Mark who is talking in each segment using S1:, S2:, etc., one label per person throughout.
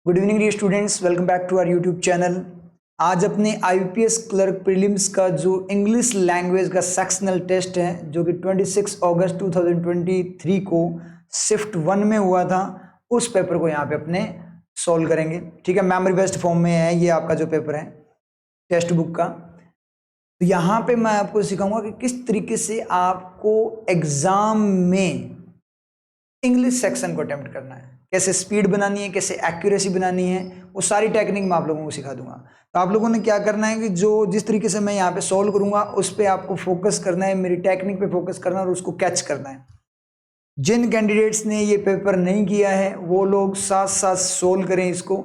S1: Good evening dear students, welcome back to our YouTube channel. आज अपने IPS clerk prelims का जो English language का सेक्शनल टेस्ट है, जो कि 26 अगस्त 2023 को शिफ्ट 1 में हुआ था, उस पेपर को यहाँ पे अपने सॉल्व करेंगे। ठीक है, मेमोरी बेस्ड फॉर्म में है ये आपका जो पेपर है टेक्स्ट बुक का। तो यहाँ पे मैं आपको सिखाऊंगा कि किस तरीके से आपको एग्जाम में इंग्लिश सेक्शन को अटेम्प्ट करना है, कैसे स्पीड बनानी है, कैसे एक्यूरेसी बनानी है, वो सारी टेक्निक मैं आप लोगों को सिखा दूंगा। तो आप लोगों ने क्या करना है कि जो जिस तरीके से मैं यहाँ पे सॉल्व करूंगा उस पर आपको फोकस करना है, मेरी टेक्निक पे फोकस करना है और उसको कैच करना है। जिन कैंडिडेट्स ने ये पेपर नहीं किया है वो लोग साथ साथ सोल्व करें इसको।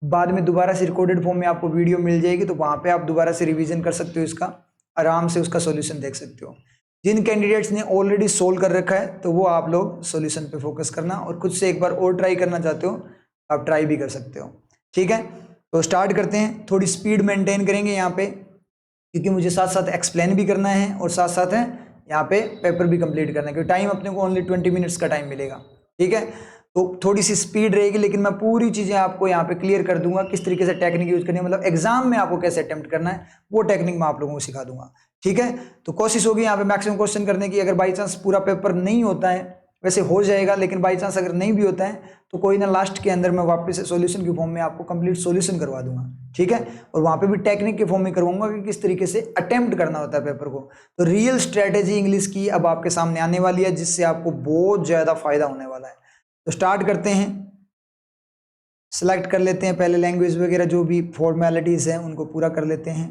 S1: बाद में दोबारा से रिकॉर्डेड फॉर्म में आपको वीडियो मिल जाएगी, तो वहाँ पे आप दोबारा से रिवीजन कर सकते हो, इसका आराम से उसका सॉल्यूशन देख सकते हो। जिन कैंडिडेट्स ने ऑलरेडी सोल्व कर रखा है तो वो आप लोग सॉल्यूशन पे फोकस करना, और खुद से एक बार और ट्राई करना चाहते हो आप ट्राई भी कर सकते हो। ठीक है, तो स्टार्ट करते हैं। थोड़ी स्पीड मेंटेन करेंगे यहाँ पे, क्योंकि मुझे साथ साथ एक्सप्लेन भी करना है और साथ साथ है यहाँ पे पेपर भी कंप्लीट करना है, क्योंकि टाइम अपने को ओनली 20 मिनट्स का टाइम मिलेगा। ठीक है, तो थोड़ी सी स्पीड रहेगी, लेकिन मैं पूरी चीज़ें आपको यहाँ पे क्लियर कर दूंगा, किस तरीके से टेक्निक यूज करनी है, मतलब एग्जाम में आपको कैसे अटेम्प्ट करना है वो टेक्निक मैं आप लोगों को सिखा दूंगा। ठीक है, तो कोशिश होगी यहाँ पे मैक्सिमम क्वेश्चन करने की। अगर बाई चांस पूरा पेपर नहीं होता है, वैसे हो जाएगा, लेकिन बाई चांस अगर नहीं भी होता है तो कोई ना, लास्ट के अंदर मैं वापस से सॉल्यूशन के फॉर्म में आपको कंप्लीट सॉल्यूशन करवा दूंगा। ठीक है, और वहाँ पे भी टेक्निक के फॉर्म में करवाऊंगा कि किस तरीके से अटेम्प्ट करना होता है पेपर को। तो रियल स्ट्रेटेजी इंग्लिश की अब आपके सामने आने वाली है, जिससे आपको बहुत ज़्यादा फायदा होने वाला है। तो स्टार्ट करते हैं, सेलेक्ट कर लेते हैं पहले लैंग्वेज वगैरह, जो भी फॉर्मेलिटीज़ हैं उनको पूरा कर लेते हैं,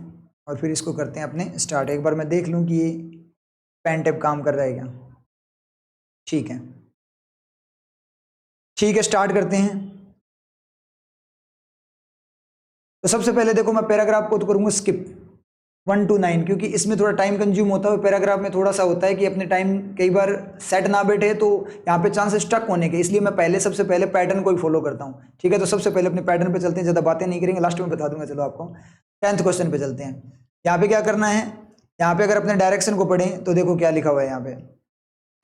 S1: और फिर इसको करते हैं अपने स्टार्ट। एक बार मैं देख लूँ कि ये पेन टैब काम कर रहा है क्या। ठीक है, ठीक है, स्टार्ट करते हैं। तो सबसे पहले देखो, मैं पैराग्राफ को तो करूँगा स्किप 1 to 9, क्योंकि इसमें थोड़ा टाइम कंज्यूम होता है। पैराग्राफ में थोड़ा सा होता है कि अपने टाइम कई बार सेट ना बैठे, तो यहाँ पे चांसेस स्टक होने के, इसलिए मैं सबसे पहले पैटर्न को ही फॉलो करता हूँ। ठीक है, तो सबसे पहले अपने पैटर्न पे चलते हैं, ज़्यादा बातें नहीं करेंगे, लास्ट में बता दूंगा। चलो आपको 10th क्वेश्चन पे चलते हैं। यहाँ पे क्या करना है, यहाँ पे अगर अपने डायरेक्शन को पढ़ें तो देखो क्या लिखा हुआ है यहाँ पे।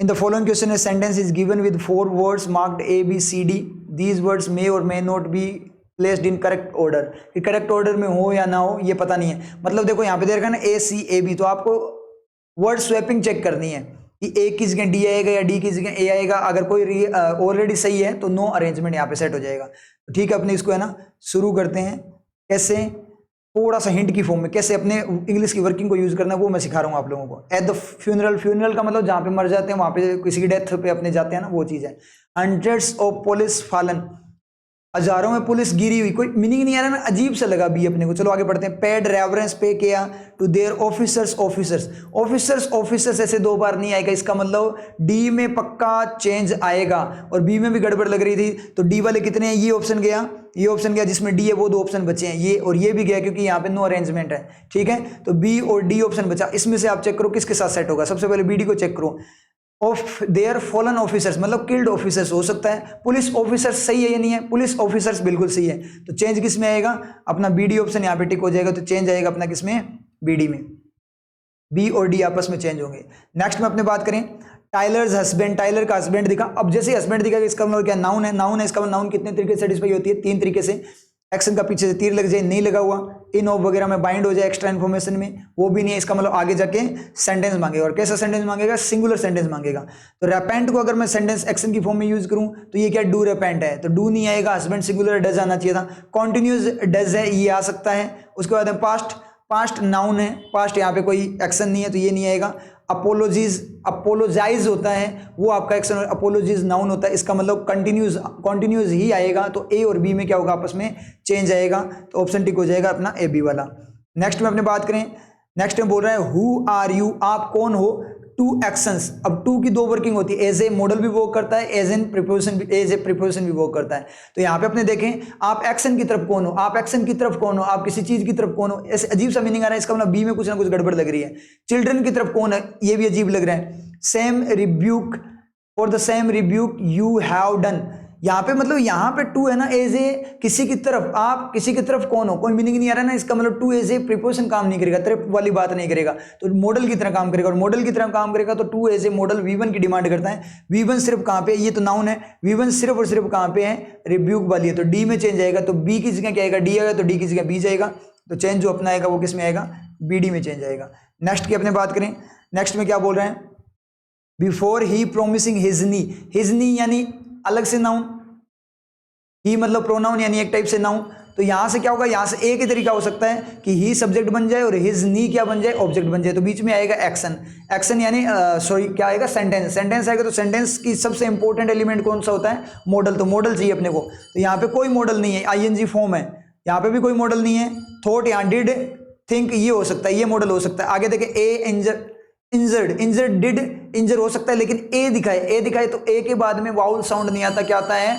S1: In the following question a sentence is given with 4 words marked ABCD। These words may or may not be placed in correct order. कि करेक्ट ऑर्डर में हो या ना हो ये पता नहीं है। मतलब देखो यहाँ पे दे रखा है ना ACAB, तो आपको वर्ड स्वैपिंग चेक करनी है कि A की जगह D आएगा या D की जगह A आएगा। अगर कोई ऑलरेडी सही है तो नो अरेंजमेंट यहाँ पे सेट हो जाएगा। तो ठीक है, अपने इसको है ना शुरू करते हैं। कैसे, थोड़ा सा हिंट की फॉर्म में कैसे अपने इंग्लिश की वर्किंग को यूज करना है वो मैं सिखा रहा हूँ आप लोगों को। एट द फ्यूनरल, फ्यूनरल का मतलब जहाँ पे मर जाते हैं, वहाँ पे किसी की डेथ पे अपने जाते हैं ना, वो चीज़ है। हंड्रेड्स ऑफ पुलिस फॉलन, हजारों में पुलिस गिरी हुई। कोई मीनिंग नहीं आ रहा ना, अजीब सा लगा भी अपने को। चलो आगे बढ़ते हैं। पेड रेवरेंस पे किया to their officers. Officers officers officers ऐसे 2 बार नहीं आएगा, इसका मतलब डी में पक्का चेंज आएगा, और बी में भी गड़बड़ लग रही थी। तो डी वाले कितने हैं, ये ऑप्शन गया, ये ऑप्शन गया, जिसमें डी है वो 2 ऑप्शन बचे हैं, ये और ये भी गया, क्योंकि यहाँ पे नो अरेंजमेंट है। ठीक है, तो बी और डी ऑप्शन बचा। इसमें से आप चेक करो किसके साथ सेट होगा। सबसे पहले BD को चेक करो। ऑफ देयर फॉलन ऑफिसर्स मतलब किल्ड ऑफिसर्स हो सकता है। पुलिस ऑफिसर्स सही है या नहीं है, पुलिस ऑफिसर्स बिल्कुल सही है। तो चेंज किस में आएगा, अपना BD ऑप्शन यहाँ पे टिक हो जाएगा, तो चेंज आएगा अपना किस में, BD में। बी और डी आपस में चेंज होंगे। नेक्स्ट में अपने बात करें, टाइलर्स हस्बैंड, टाइलर का हस्बैंड दिखा। अब जैसे हस्बैंड दिखा, इसका मतलब क्या, नाउन है। नाउन है, इसका मतलब नाउन कितने तरीके से सेटिस्फाई होती है, 3 तरीके से। एक्शन का पीछे से तीर लग जाए, नहीं लगा हुआ, इन ऑफ वगैरह में बाइंड हो जाए एक्स्ट्रा इन्फॉर्मेशन में, वो भी नहीं है। इसका मतलब आगे जाके सेंटेंस मांगेगा, और कैसा सेंटेंस मांगेगा, सिंगुलर सेंटेंस मांगेगा। तो रेपेंट को अगर मैं सेंटेंस एक्शन की फॉर्म में यूज करूं तो ये क्या, डू रेपेंट है, तो डू नहीं आएगा। हस्बैंड सिंगुलर, डज आना चाहिए था। कॉन्टिन्यूस डज है, ये आ सकता है। उसके बाद पास्ट, पास्ट नाउन है, पास्ट यहाँ पे कोई एक्शन नहीं है तो ये नहीं आएगा। अपोलोजीज, अपोलोजाइज होता है वो आपका एक्शन, और अपोलोजीज नाउन होता है, इसका मतलब कंटिन्यूज, कंटिन्यूज ही आएगा। तो ए और बी में क्या होगा, आपस में चेंज आएगा, तो ऑप्शन टिक हो जाएगा अपना AB वाला। नेक्स्ट में अपने बात करें, नेक्स्ट में बोल रहा है हु आर यू, आप कौन हो। 2 एक्शंस, अब 2 की 2 वर्किंग होती है, एज ए मॉडल भी वर्क करता है, एज एन प्रीपोजिशन भी, एज ए प्रीपोजिशन भी वर्क करता है। तो यहाँ पे अपने देखें, आप एक्शन की तरफ कौन हो, आप एक्शन की तरफ कौन हो, आप किसी चीज की तरफ कौन हो, ऐसे अजीब सा मीनिंग आ रहा है। इसका मतलब बी में कुछ ना कुछ गड़बड़ लग रही है। चिल्ड्रन की तरफ कौन है, ये भी अजीब लग रहा है। Same rebuke, for the same rebuke you have done, यहाँ पे मतलब यहाँ पे टू है ना, एज ए किसी की तरफ, आप किसी की तरफ कौन हो, कोई मीनिंग नहीं आ रहा ना, इसका मतलब टू एज ए प्रीपोजिशन काम नहीं करेगा, तरफ वाली बात नहीं करेगा, तो मॉडल की तरह काम करेगा, और मॉडल की तरह काम करेगा तो to as a model V1 की डिमांड करता है। V1 सिर्फ कहाँ पे, ये तो नाउन है, V1 सिर्फ और सिर्फ कहाँ पे है, रिब्यूक वाली है, तो डी में चेंज आएगा, तो बी की जगह क्या आएगा, डी आएगा, तो डी की जगह बी जाएगा, तो चेंज जो अपना आएगा वो किस में आएगा, BD में चेंज आएगा। नेक्स्ट की अपने बात करें, नेक्स्ट में क्या बोल रहे हैं, बिफोर ही प्रोमिसिंग हिज नी यानी अलग से नाउन, ही मतलब प्रोनाउन यानी एक टाइप से नाउन, तो यहां से क्या होगा, यहां से एक ही तरीका हो सकता है कि ही सब्जेक्ट बन जाए और हिज नी क्या बन जाए, ऑब्जेक्ट बन जाए, तो बीच में आएगा एक्शन, एक्शन यानी सॉरी क्या आएगा, सेंटेंस, सेंटेंस आएगा, तो सेंटेंस की सबसे इंपॉर्टेंट एलिमेंट कौन सा होता है, मॉडल, तो मॉडल चाहिए अपने को, तो यहाँ पे कोई मॉडल नहीं है, ING फॉर्म है, यहाँ पे भी कोई मॉडल नहीं है, थॉट यहाँ डिड थिंक ये हो सकता है, ये मॉडल हो सकता है, आगे देखें ए इंजर्ड डिड इंजर हो सकता है, लेकिन ए दिखाए तो ए के बाद में वाउल साउंड नहीं आता, क्या आता है,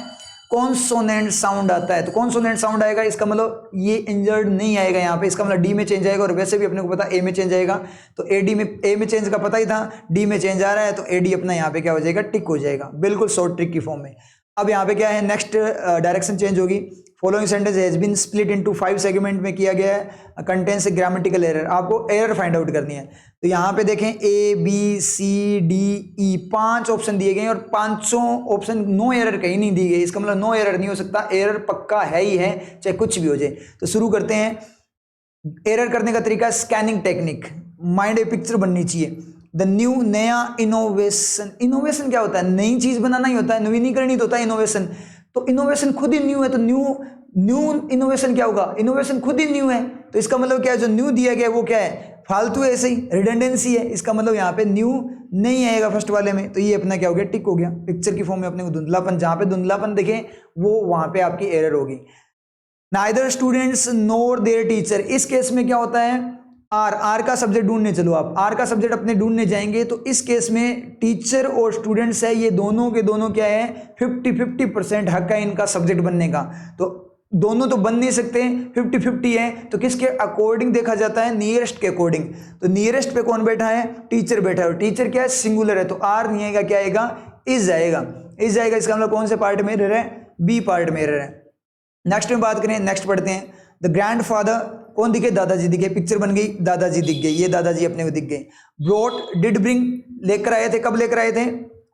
S1: कॉन्सोनेंट साउंड आता है, तो कॉन्सोनेंट साउंड आएगा, इसका मतलब ये इंजर्ड नहीं आएगा यहाँ पे, इसका मतलब डी में चेंज आएगा, और वैसे भी अपने को पता ए में चेंज आएगा, तो ए में चेंज का पता ही था, डी में चेंज आ रहा है, तो AD अपना यहाँ पे क्या हो जाएगा, टिक हो जाएगा, बिल्कुल शॉर्ट ट्रिक की फॉर्म में। अब यहाँ पे क्या है, नेक्स्ट डायरेक्शन चेंज होगी, following sentence has been split into 5 segment में किया गया है, कंटेंस ग्रामेटिकल एरर, आपको एरर फाइंड आउट करनी है, तो यहाँ पे देखें ABCDE 5 ऑप्शन दिए गए हैं, और पांचों ऑप्शन नो एरर कहीं नहीं दी गई, इसका मतलब नो एरर नहीं हो सकता, एरर पक्का है ही है, चाहे कुछ भी हो जाए। तो शुरू करते हैं, एरर करने का तरीका scanning technique, mind a picture बननी चाहिए, द न्यू नया इनोवेशन, इनोवेशन क्या होता है, नई चीज बनाना ही होता है, नवीनीकरण होता है इनोवेशन, तो इनोवेशन खुद ही न्यू है, तो न्यू इनोवेशन क्या होगा, इनोवेशन खुद ही न्यू है, तो इसका मतलब क्या है, जो न्यू दिया गया है वो क्या है, फालतू है, ऐसे ही रिडंडेंसी है, इसका मतलब यहाँ पे न्यू नहीं आएगा फर्स्ट वाले में, तो ये अपना क्या हो गया, टिक हो गया। पिक्चर की फॉर्म में अपने को धुंधलापन, जहाँ पे धुंधलापन देखें वो वहां पे आपकी एरर होगी। Neither students NOR there teacher, इस केस में क्या होता है, आर का सब्जेक्ट ढूंढने चलो, आप आर का सब्जेक्ट अपने ढूंढने जाएंगे, तो इस केस में टीचर और स्टूडेंट्स है, ये दोनों के दोनों क्या है, 50-50% हक है इनका सब्जेक्ट बनने का, तो दोनों तो बन नहीं सकते, 50-50 है, तो किसके अकॉर्डिंग देखा जाता है, नियरेस्ट के अकॉर्डिंग, तो नियरेस्ट पे कौन बैठा है, टीचर बैठा है, और टीचर क्या है, सिंगुलर है, तो आर नहीं आएगा, क्या आएगा, इज आएगा, इज आएगा, इसका मतलब कौन से पार्ट में एरर है, बी पार्ट में एरर है। नेक्स्ट में बात करें, नेक्स्ट पढ़ते हैं, द ग्रैंडफादर कौन दिखे, दादाजी दिखे, पिक्चर बन गई, दादाजी दिख गए, ये दादाजी अपने को दिख गए। ब्रॉट डिड ब्रिंग, लेकर आए थे, कब लेकर आए थे,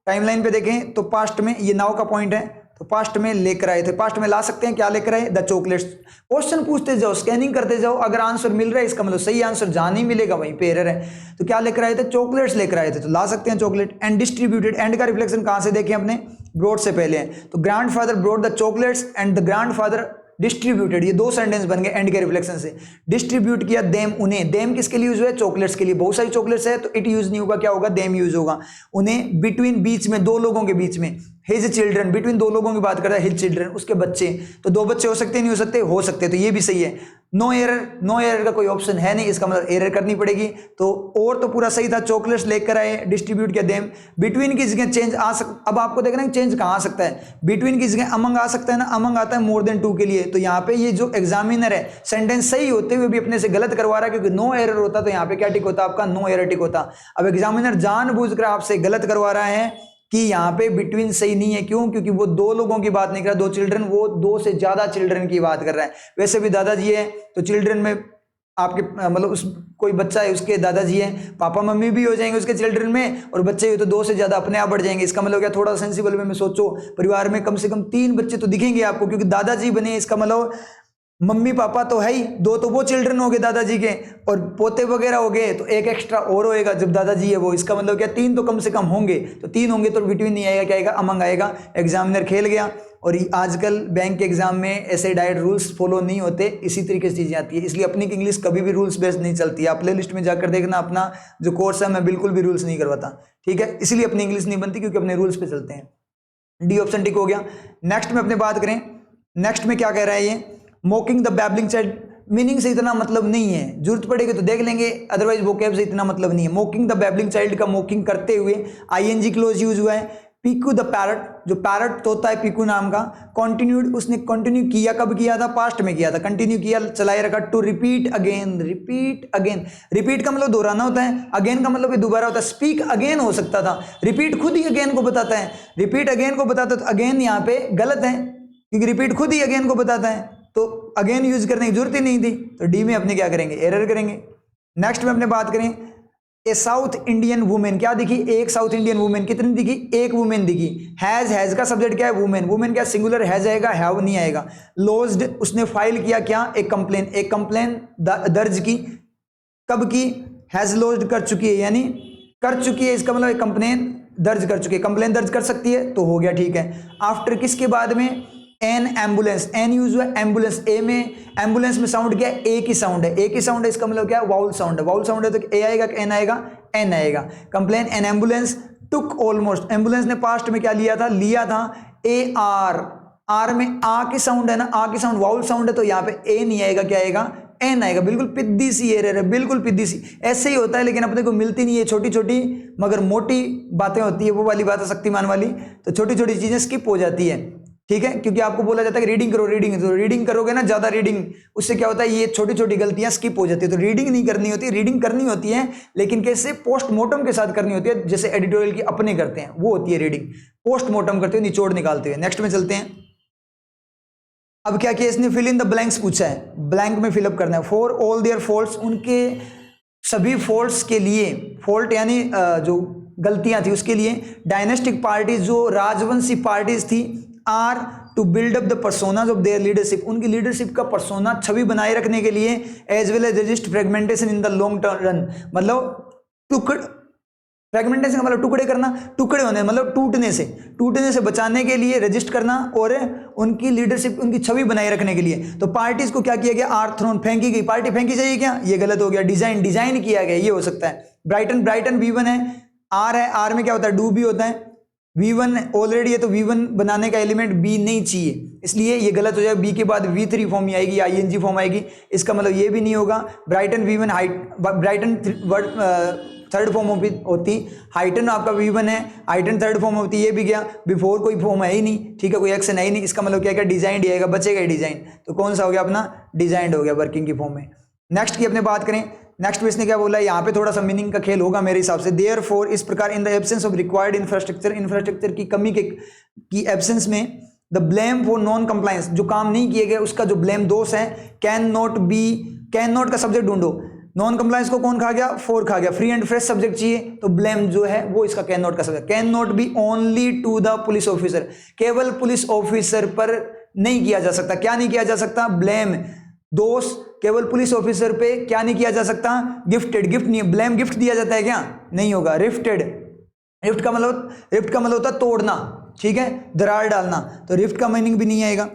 S1: टाइमलाइन पे देखें तो पास्ट में, ये नाउ का पॉइंट है, तो पास्ट में लेकर आए थे, पास्ट में ला सकते हैं, क्या लेकर आए, द चॉकलेट्स। क्वेश्चन पूछते जाओ, स्कैनिंग करते जाओ, अगर आंसर मिल रहा है इसका मतलब सही आंसर जहां नहीं मिलेगा वहीं पे एरर है, तो क्या लेकर आए थे, चॉकलेट्स लेकर आए थे, तो ला सकते हैं चॉकलेट। एंड डिस्ट्रीब्यूटेड, एंड का रिफ्लेक्शन कहां से देखें अपने, ब्रॉड से पहले है, तो grandfather brought the chocolates and the grandfather distributed, ये दो सेंटेंस बन गए एंड के रिफ्लेक्शन से। डिस्ट्रीब्यूट किया देम, उन्हें, देम किसके लिए यूज हुआ है, चॉकलेट्स के लिए, बहुत सारी चॉकलेट्स है तो इट यूज नहीं होगा, क्या होगा, देम यूज होगा। उन्हें बिटवीन, बीच में, दो लोगों के बीच में, हिज चिल्ड्रन, बिटवीन दो लोगों की बात कर रहा है, हिज चिल्ड्रन, उसके बच्चे, तो दो बच्चे हो सकते नहीं हो सकते, हो सकते, तो ये भी सही है। नो एरर, नो एरर का कोई ऑप्शन है नहीं, इसका मतलब एरर करनी पड़ेगी, तो और तो पूरा सही था, चॉकलेट्स लेकर आए, डिस्ट्रीब्यूट किया देम, बिटवीन की जगह चेंज आ सकता, अब आपको देखना है चेंज कहाँ आ सकता है, बिटवीन की जगह अमंग आ सकता है ना, अमंग आता है मोर देन 2 के लिए, तो यहाँ पे ये जो एग्जामिनर है सेंटेंस सही होते हुए भी अपने से गलत करवा रहा है, क्योंकि नो एरर होता तो यहाँ पे क्या टिक होता, आपका नो एरर टिक होता। अब एग्जामिनर जानबूझकर आपसे गलत करवा रहा है कि यहाँ पे बिटवीन सही नहीं है, क्यों, क्योंकि वो दो लोगों की बात नहीं कर रहा, दो चिल्ड्रन, वो दो से ज्यादा चिल्ड्रन की बात कर रहा है। वैसे भी दादाजी है तो चिल्ड्रन में आपके मतलब उस कोई बच्चा है उसके दादाजी है, पापा मम्मी भी हो जाएंगे उसके चिल्ड्रन में, और बच्चे हुए तो 2 से ज्यादा अपने आप बढ़ जाएंगे। इसका मतलब क्या, थोड़ा सेंसिबल वे में सोचो, परिवार में कम से कम 3 बच्चे तो दिखेंगे आपको, क्योंकि दादाजी बने, इसका मतलब मम्मी पापा तो है ही, 2 तो वो चिल्ड्रन हो गए दादाजी के, और पोते वगैरह हो गए तो एक एक्स्ट्रा और होएगा जब दादाजी है वो, इसका मतलब क्या 3 तो कम से कम होंगे, तो 3 होंगे तो बिटवीन नहीं आएगा, क्या आएगा, अमंग आएगा। एग्जामिनर खेल गया, और आजकल बैंक के एग्जाम में ऐसे डायरेक्ट रूल्स फॉलो नहीं होते, इसी तरीके से चीजें आती है, इसलिए अपनी इंग्लिश कभी भी रूल्स बेस्ड नहीं चलती है। आप प्ले लिस्ट में जाकर देखना, अपना जो कोर्स है मैं बिल्कुल भी रूल्स नहीं करवाता, ठीक है, इसलिए अपनी इंग्लिश नहीं बनती, क्योंकि अपने रूल्स पे चलते हैं। डी ऑप्शन टिक हो गया। नेक्स्ट में अपने बात करें, नेक्स्ट में क्या कह रहा है ये, mocking the babbling child, meaning से इतना मतलब नहीं है, जरूरत पड़ेगी तो देख लेंगे, अदरवाइज वोकैब से इतना मतलब नहीं है। मोकिंग द बैबलिंग चाइल्ड का मोकिंग करते हुए ING क्लोज यूज हुआ है। पीकू द पैरट, जो पैरट तोता है पीकू नाम का, कंटिन्यूड, उसने कंटिन्यू किया, कब किया था, पास्ट में किया था, कंटिन्यू किया, चलाए रखा, to repeat again, repeat again, repeat का मतलब दोहराना होता है, अगेन का मतलब दोबारा होता है, स्पीक अगेन हो सकता था, रिपीट खुद ही अगेन को बताता है, रिपीट अगेन को बताता है, तो अगेन यहाँ पे गलत है क्योंकि रिपीट खुद ही अगेन को बताता है, तो अगेन यूज करने की जरूरत ही नहीं थी, तो डी में अपने क्या करेंगे, एरर करेंगे। नेक्स्ट में अपने बात करें, ए साउथ इंडियन वुमेन, क्या दिखी, एक साउथ इंडियन वुमेन, कितनी दिखी, एक वुमेन दिखी, हैज का सब्जेक्ट क्या है, वुमेन, वुमेन क्या सिंगुलर हैज आएगा, हैव नहीं आएगा। लॉज्ड, उसने फाइल किया क्या, एक कंप्लेन दर्ज की, कब की, हैज लॉज्ड कर चुकी है, यानी कर चुकी है, इसका मतलब एक कंप्लेन दर्ज कर चुकी है, कंप्लेन दर्ज कर सकती है तो हो गया, ठीक है। आफ्टर किसके बाद में, एन एम्बुलेंस, एन यूज हुआ एम्बुलेंस, ए में एम्बुलेंस में साउंड क्या है, ए की साउंड है, ए की साउंड है, इसका मतलब क्या है, वाउल साउंड है, वाउल साउंड है तो ए आएगा, एन आएगा, एन आएगा। Complain N ambulance took almost, ambulance ने पास्ट में क्या लिया था, ए आर में आ की साउंड है ना, आ की साउंड वाउल साउंड है, तो यहाँ पे ए नहीं आएगा, क्या आएगा, एन आएगा। बिल्कुल पिद्दी सी एरर है, बिल्कुल पिद्दी सी, ऐसे ही होता है लेकिन अपने को मिलती नहीं है, छोटी छोटी मगर मोटी बातें होती है, वो वाली बात है शक्तिमान वाली, तो छोटी छोटी चीजें स्किप हो जाती है, ठीक है, क्योंकि आपको बोला जाता है कि रीडिंग करो, तो रीडिंग करोगे ना ज्यादा रीडिंग, उससे क्या होता है, ये छोटी छोटी गलतियां स्किप हो जाती है, तो रीडिंग नहीं करनी होती, रीडिंग करनी होती है लेकिन कैसे, पोस्टमार्टम के साथ करनी होती है, जैसे एडिटोरियल की अपने करते हैं वो होती है रीडिंग, पोस्टमार्टम करते हुए, निचोड़ निकालते हुए। नेक्स्ट में चलते हैं, अब क्या किया इसने, फिल इन द ब्लैंक्स पूछा है, ब्लैंक में फिलअप करना है। फॉर ऑल देयर फॉल्ट्स, उनके सभी फॉल्ट्स के लिए, फॉल्ट यानी जो गलतियां थी उसके लिए, डायनेस्टिक पार्टीज, जो राजवंशी पार्टीज थी, are to build up the personage of their leadership, उनकी लीडरशिप का पर्सोना, छवि बनाए रखने के लिए, as well as resist fragmentation in the long run, मतलब फ्रेगमेंटेशन का मतलब टुकड़े करना, टुकड़े होने मतलब टूटने से बचाने के लिए रजिस्ट करना, और उनकी लीडरशिप, उनकी छवि बनाए रखने के लिए। तो पार्टीज को क्या किया गया, आर थ्रोन, फेंकी गई, पार्टी फेंकी जाइए क्या, ये गलत हो गया। डिजाइन किया गया, ये हो सकता है। ब्राइटन V1 है, आर है, आर में क्या होता है, डू भी होता है, V1 ऑलरेडी है तो V1 बनाने का एलिमेंट B नहीं चाहिए, इसलिए ये गलत हो जाएगा, B के बाद V3 फॉर्म ही आएगी, ING फॉर्म आएगी, इसका मतलब ये भी नहीं होगा। Brighten V1 brighten third form होती, हाइटन आपका V1 है, हाइटन थर्ड फॉर्म होती, ये भी गया, बिफोर कोई फॉर्म है ही नहीं, ठीक है, कोई एक्शन है ही नहीं, इसका मतलब क्या डिजाइन आएगा, बचेगा डिजाइन, तो कौन सा हो गया अपना, डिजाइंड हो गया वर्किंग की फॉर्म में। नेक्स्ट की अपने बात करें, नेक्स्ट में इसने क्या बोला है, यहाँ पे थोड़ा सा मीनिंग का खेल होगा मेरे हिसाब से। देयरफॉर, इस प्रकार, in the absence of required infrastructure की कमी की एब्सेंस में, the blame for non compliance, जो काम नहीं किए गए उसका जो ब्लेम, दोष है, कैन नॉट का सब्जेक्ट ढूंढो, नॉन कंप्लायंस को कौन खा गया, फोर खा गया, फ्री एंड फ्रेश सब्जेक्ट चाहिए, तो ब्लेम जो है वो इसका कैन नॉट का सब्जेक्ट, can not be only to the police officer, केवल पुलिस ऑफिसर पर नहीं किया जा सकता, क्या नहीं किया जा सकता, ब्लेम, दोष केवल पुलिस ऑफिसर पे क्या नहीं किया जा सकता, गिफ्ट नहीं, ब्लेम गिफ्ट दिया जाता है क्या, नहीं होगा। रिफ्ट का मतलब होता है तोड़ना, ठीक है, दरार डालना, तो रिफ्ट का मीनिंग भी नहीं आएगा।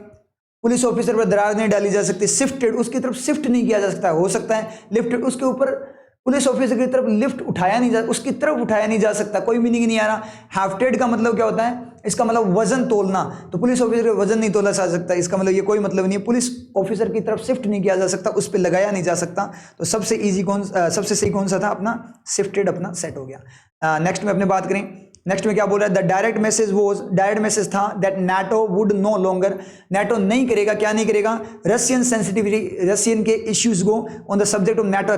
S1: पुलिस ऑफिसर पर दरार नहीं डाली जा सकती। शिफ्टेड, उसकी तरफ शिफ्ट नहीं किया जा सकता, हो सकता है लिफ्टेड, उसके ऊपर पुलिस ऑफिसर की तरफ लिफ्ट उठाया नहीं जा सकता, कोई मीनिंग नहीं आ रहा। हैफ्टेड का मतलब क्या होता है, इसका मतलब वजन तोलना, तो पुलिस ऑफिसर का वजन नहीं तोला जा सकता, इसका मतलब ये कोई मतलब नहीं है। पुलिस ऑफिसर की तरफ शिफ्ट नहीं किया जा सकता, उस पर लगाया नहीं जा सकता, तो सबसे सही कौन सा था अपना, शिफ्टेड अपना सेट हो गया। नेक्स्ट में अपने बात करें, नेक्स्ट में क्या बोल रहा है, द डायरेक्ट मैसेज था that NATO would know longer, NATO नहीं करेगा, क्या नहीं करेगा, रशियन सेंसिटिविटी, रशियन के इश्यूज को on the subject of NATO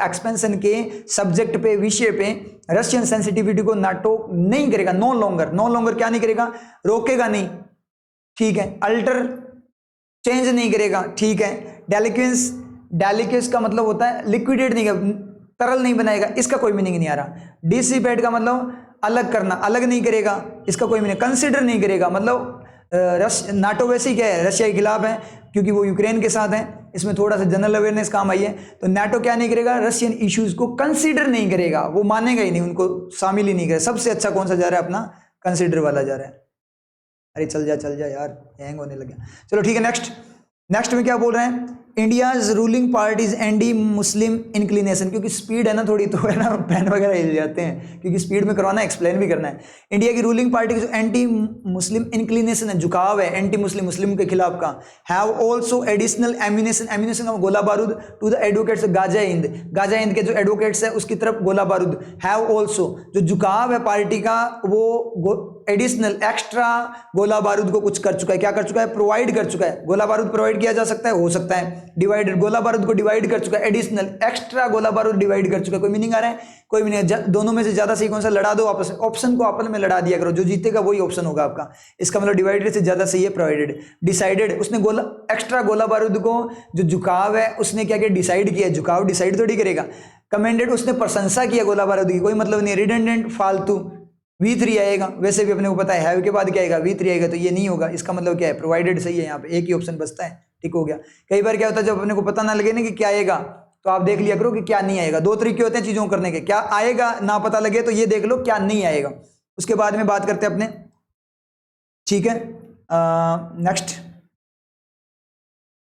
S1: expansion के सब्जेक्ट पे, विषय पे, रशियन सेंसिटिविटी को नाटो नहीं करेगा, नो लॉन्गर क्या नहीं करेगा, रोकेगा नहीं, ठीक है, अल्टर चेंज नहीं करेगा, ठीक है, डेलिक्वेंस का मतलब होता है लिक्विडेट नहीं, तरल नहीं बनाएगा, इसका कोई मीनिंग नहीं आ रहा। डिसिपेट का मतलब अलग करना, अलग नहीं करेगा, इसका कोई मीनिंग, कंसिडर नहीं करेगा, मतलब नाटो वैसे ही क्या है, रशिया के खिलाफ है क्योंकि वो यूक्रेन के साथ है, इसमें थोड़ा सा जनरल अवेयरनेस काम आई है, तो नाटो क्या नहीं करेगा, रशियन इश्यूज को कंसिडर नहीं करेगा, वो मानेगा ही नहीं, उनको शामिल ही नहीं करेगा। सबसे अच्छा कौन सा जा रहा है अपना, कंसिडर वाला जा रहा है। अरे चल जा यार, हैंग होने लगे। चलो ठीक है, नेक्स्ट में क्या बोल रहे हैं, India's ruling parties anti Muslim inclination, क्योंकि स्पीड है ना थोड़ी, तो है ना पेन वगैरह हिल जाते हैं, क्योंकि स्पीड में करवाना है, एक्सप्लेन भी करना है। इंडिया की रूलिंग पार्टी की जो एंटी मुस्लिम इंक्लिनेशन है, झुकाव है एंटी मुस्लिम, मुस्लिम के खिलाफ का, have also additional ammunition, ammunition का गोला बारूद, टू द एडवोकेट्स गाजा हिंद के जो एडवोकेट्स है उसकी तरफ गोला बारूद, हैव ऑल्सो जो झुकाव है पार्टी का, वो एडिशनल एक्स्ट्रा गोला बारूद को कुछ कर चुका है, क्या कर चुका है, प्रोवाइड कर चुका है। गोला बारूद प्रोवाइड किया जा सकता है, हो सकता है डिवाइडेड, गोला बारूद को डिवाइड कर चुका है, एडिशनल एक्स्ट्रा गोला बारूद डिवाइड कर चुका है। कोई मीनिंग आ रहा है? कोई भी नहीं। दोनों में से ज्यादा सही कौन सा, लड़ा दो आपस में, ऑप्शन को आपस में लड़ा दिया करो, जो जीतेगा वही ऑप्शन होगा आपका। इसका मतलब डिवाइडेड से ज्यादा सही है प्रोवाइडेड। डिसाइडेड, उसने गोला एक्स्ट्रा गोला बारूद को, जो झुकाव है उसने क्या किया, डिसाइड किया। झुकाव डिसाइड थोड़ी करेगा। कमेंडेड, उसने प्रशंसा किया गोला बारूद की, कोई मतलब नहीं। रिडंडेंट, फालतू, V3 आएगा, वैसे भी अपने को पता है हैव के बाद क्या आएगा, V3 आएगा, तो ये नहीं होगा। इसका मतलब क्या है, प्रोवाइडेड सही है, यहाँ पे एक ही ऑप्शन बचता है, ठीक हो गया। कई बार क्या होता है, जब अपने को पता ना लगे ना कि क्या आएगा, तो आप देख लिया करो कि क्या नहीं आएगा। दो तरीके होते हैं चीजों को करने के, क्या आएगा ना पता लगे तो ये देख लो क्या नहीं आएगा, उसके बाद में बात करते हैं अपने, ठीक है। Next,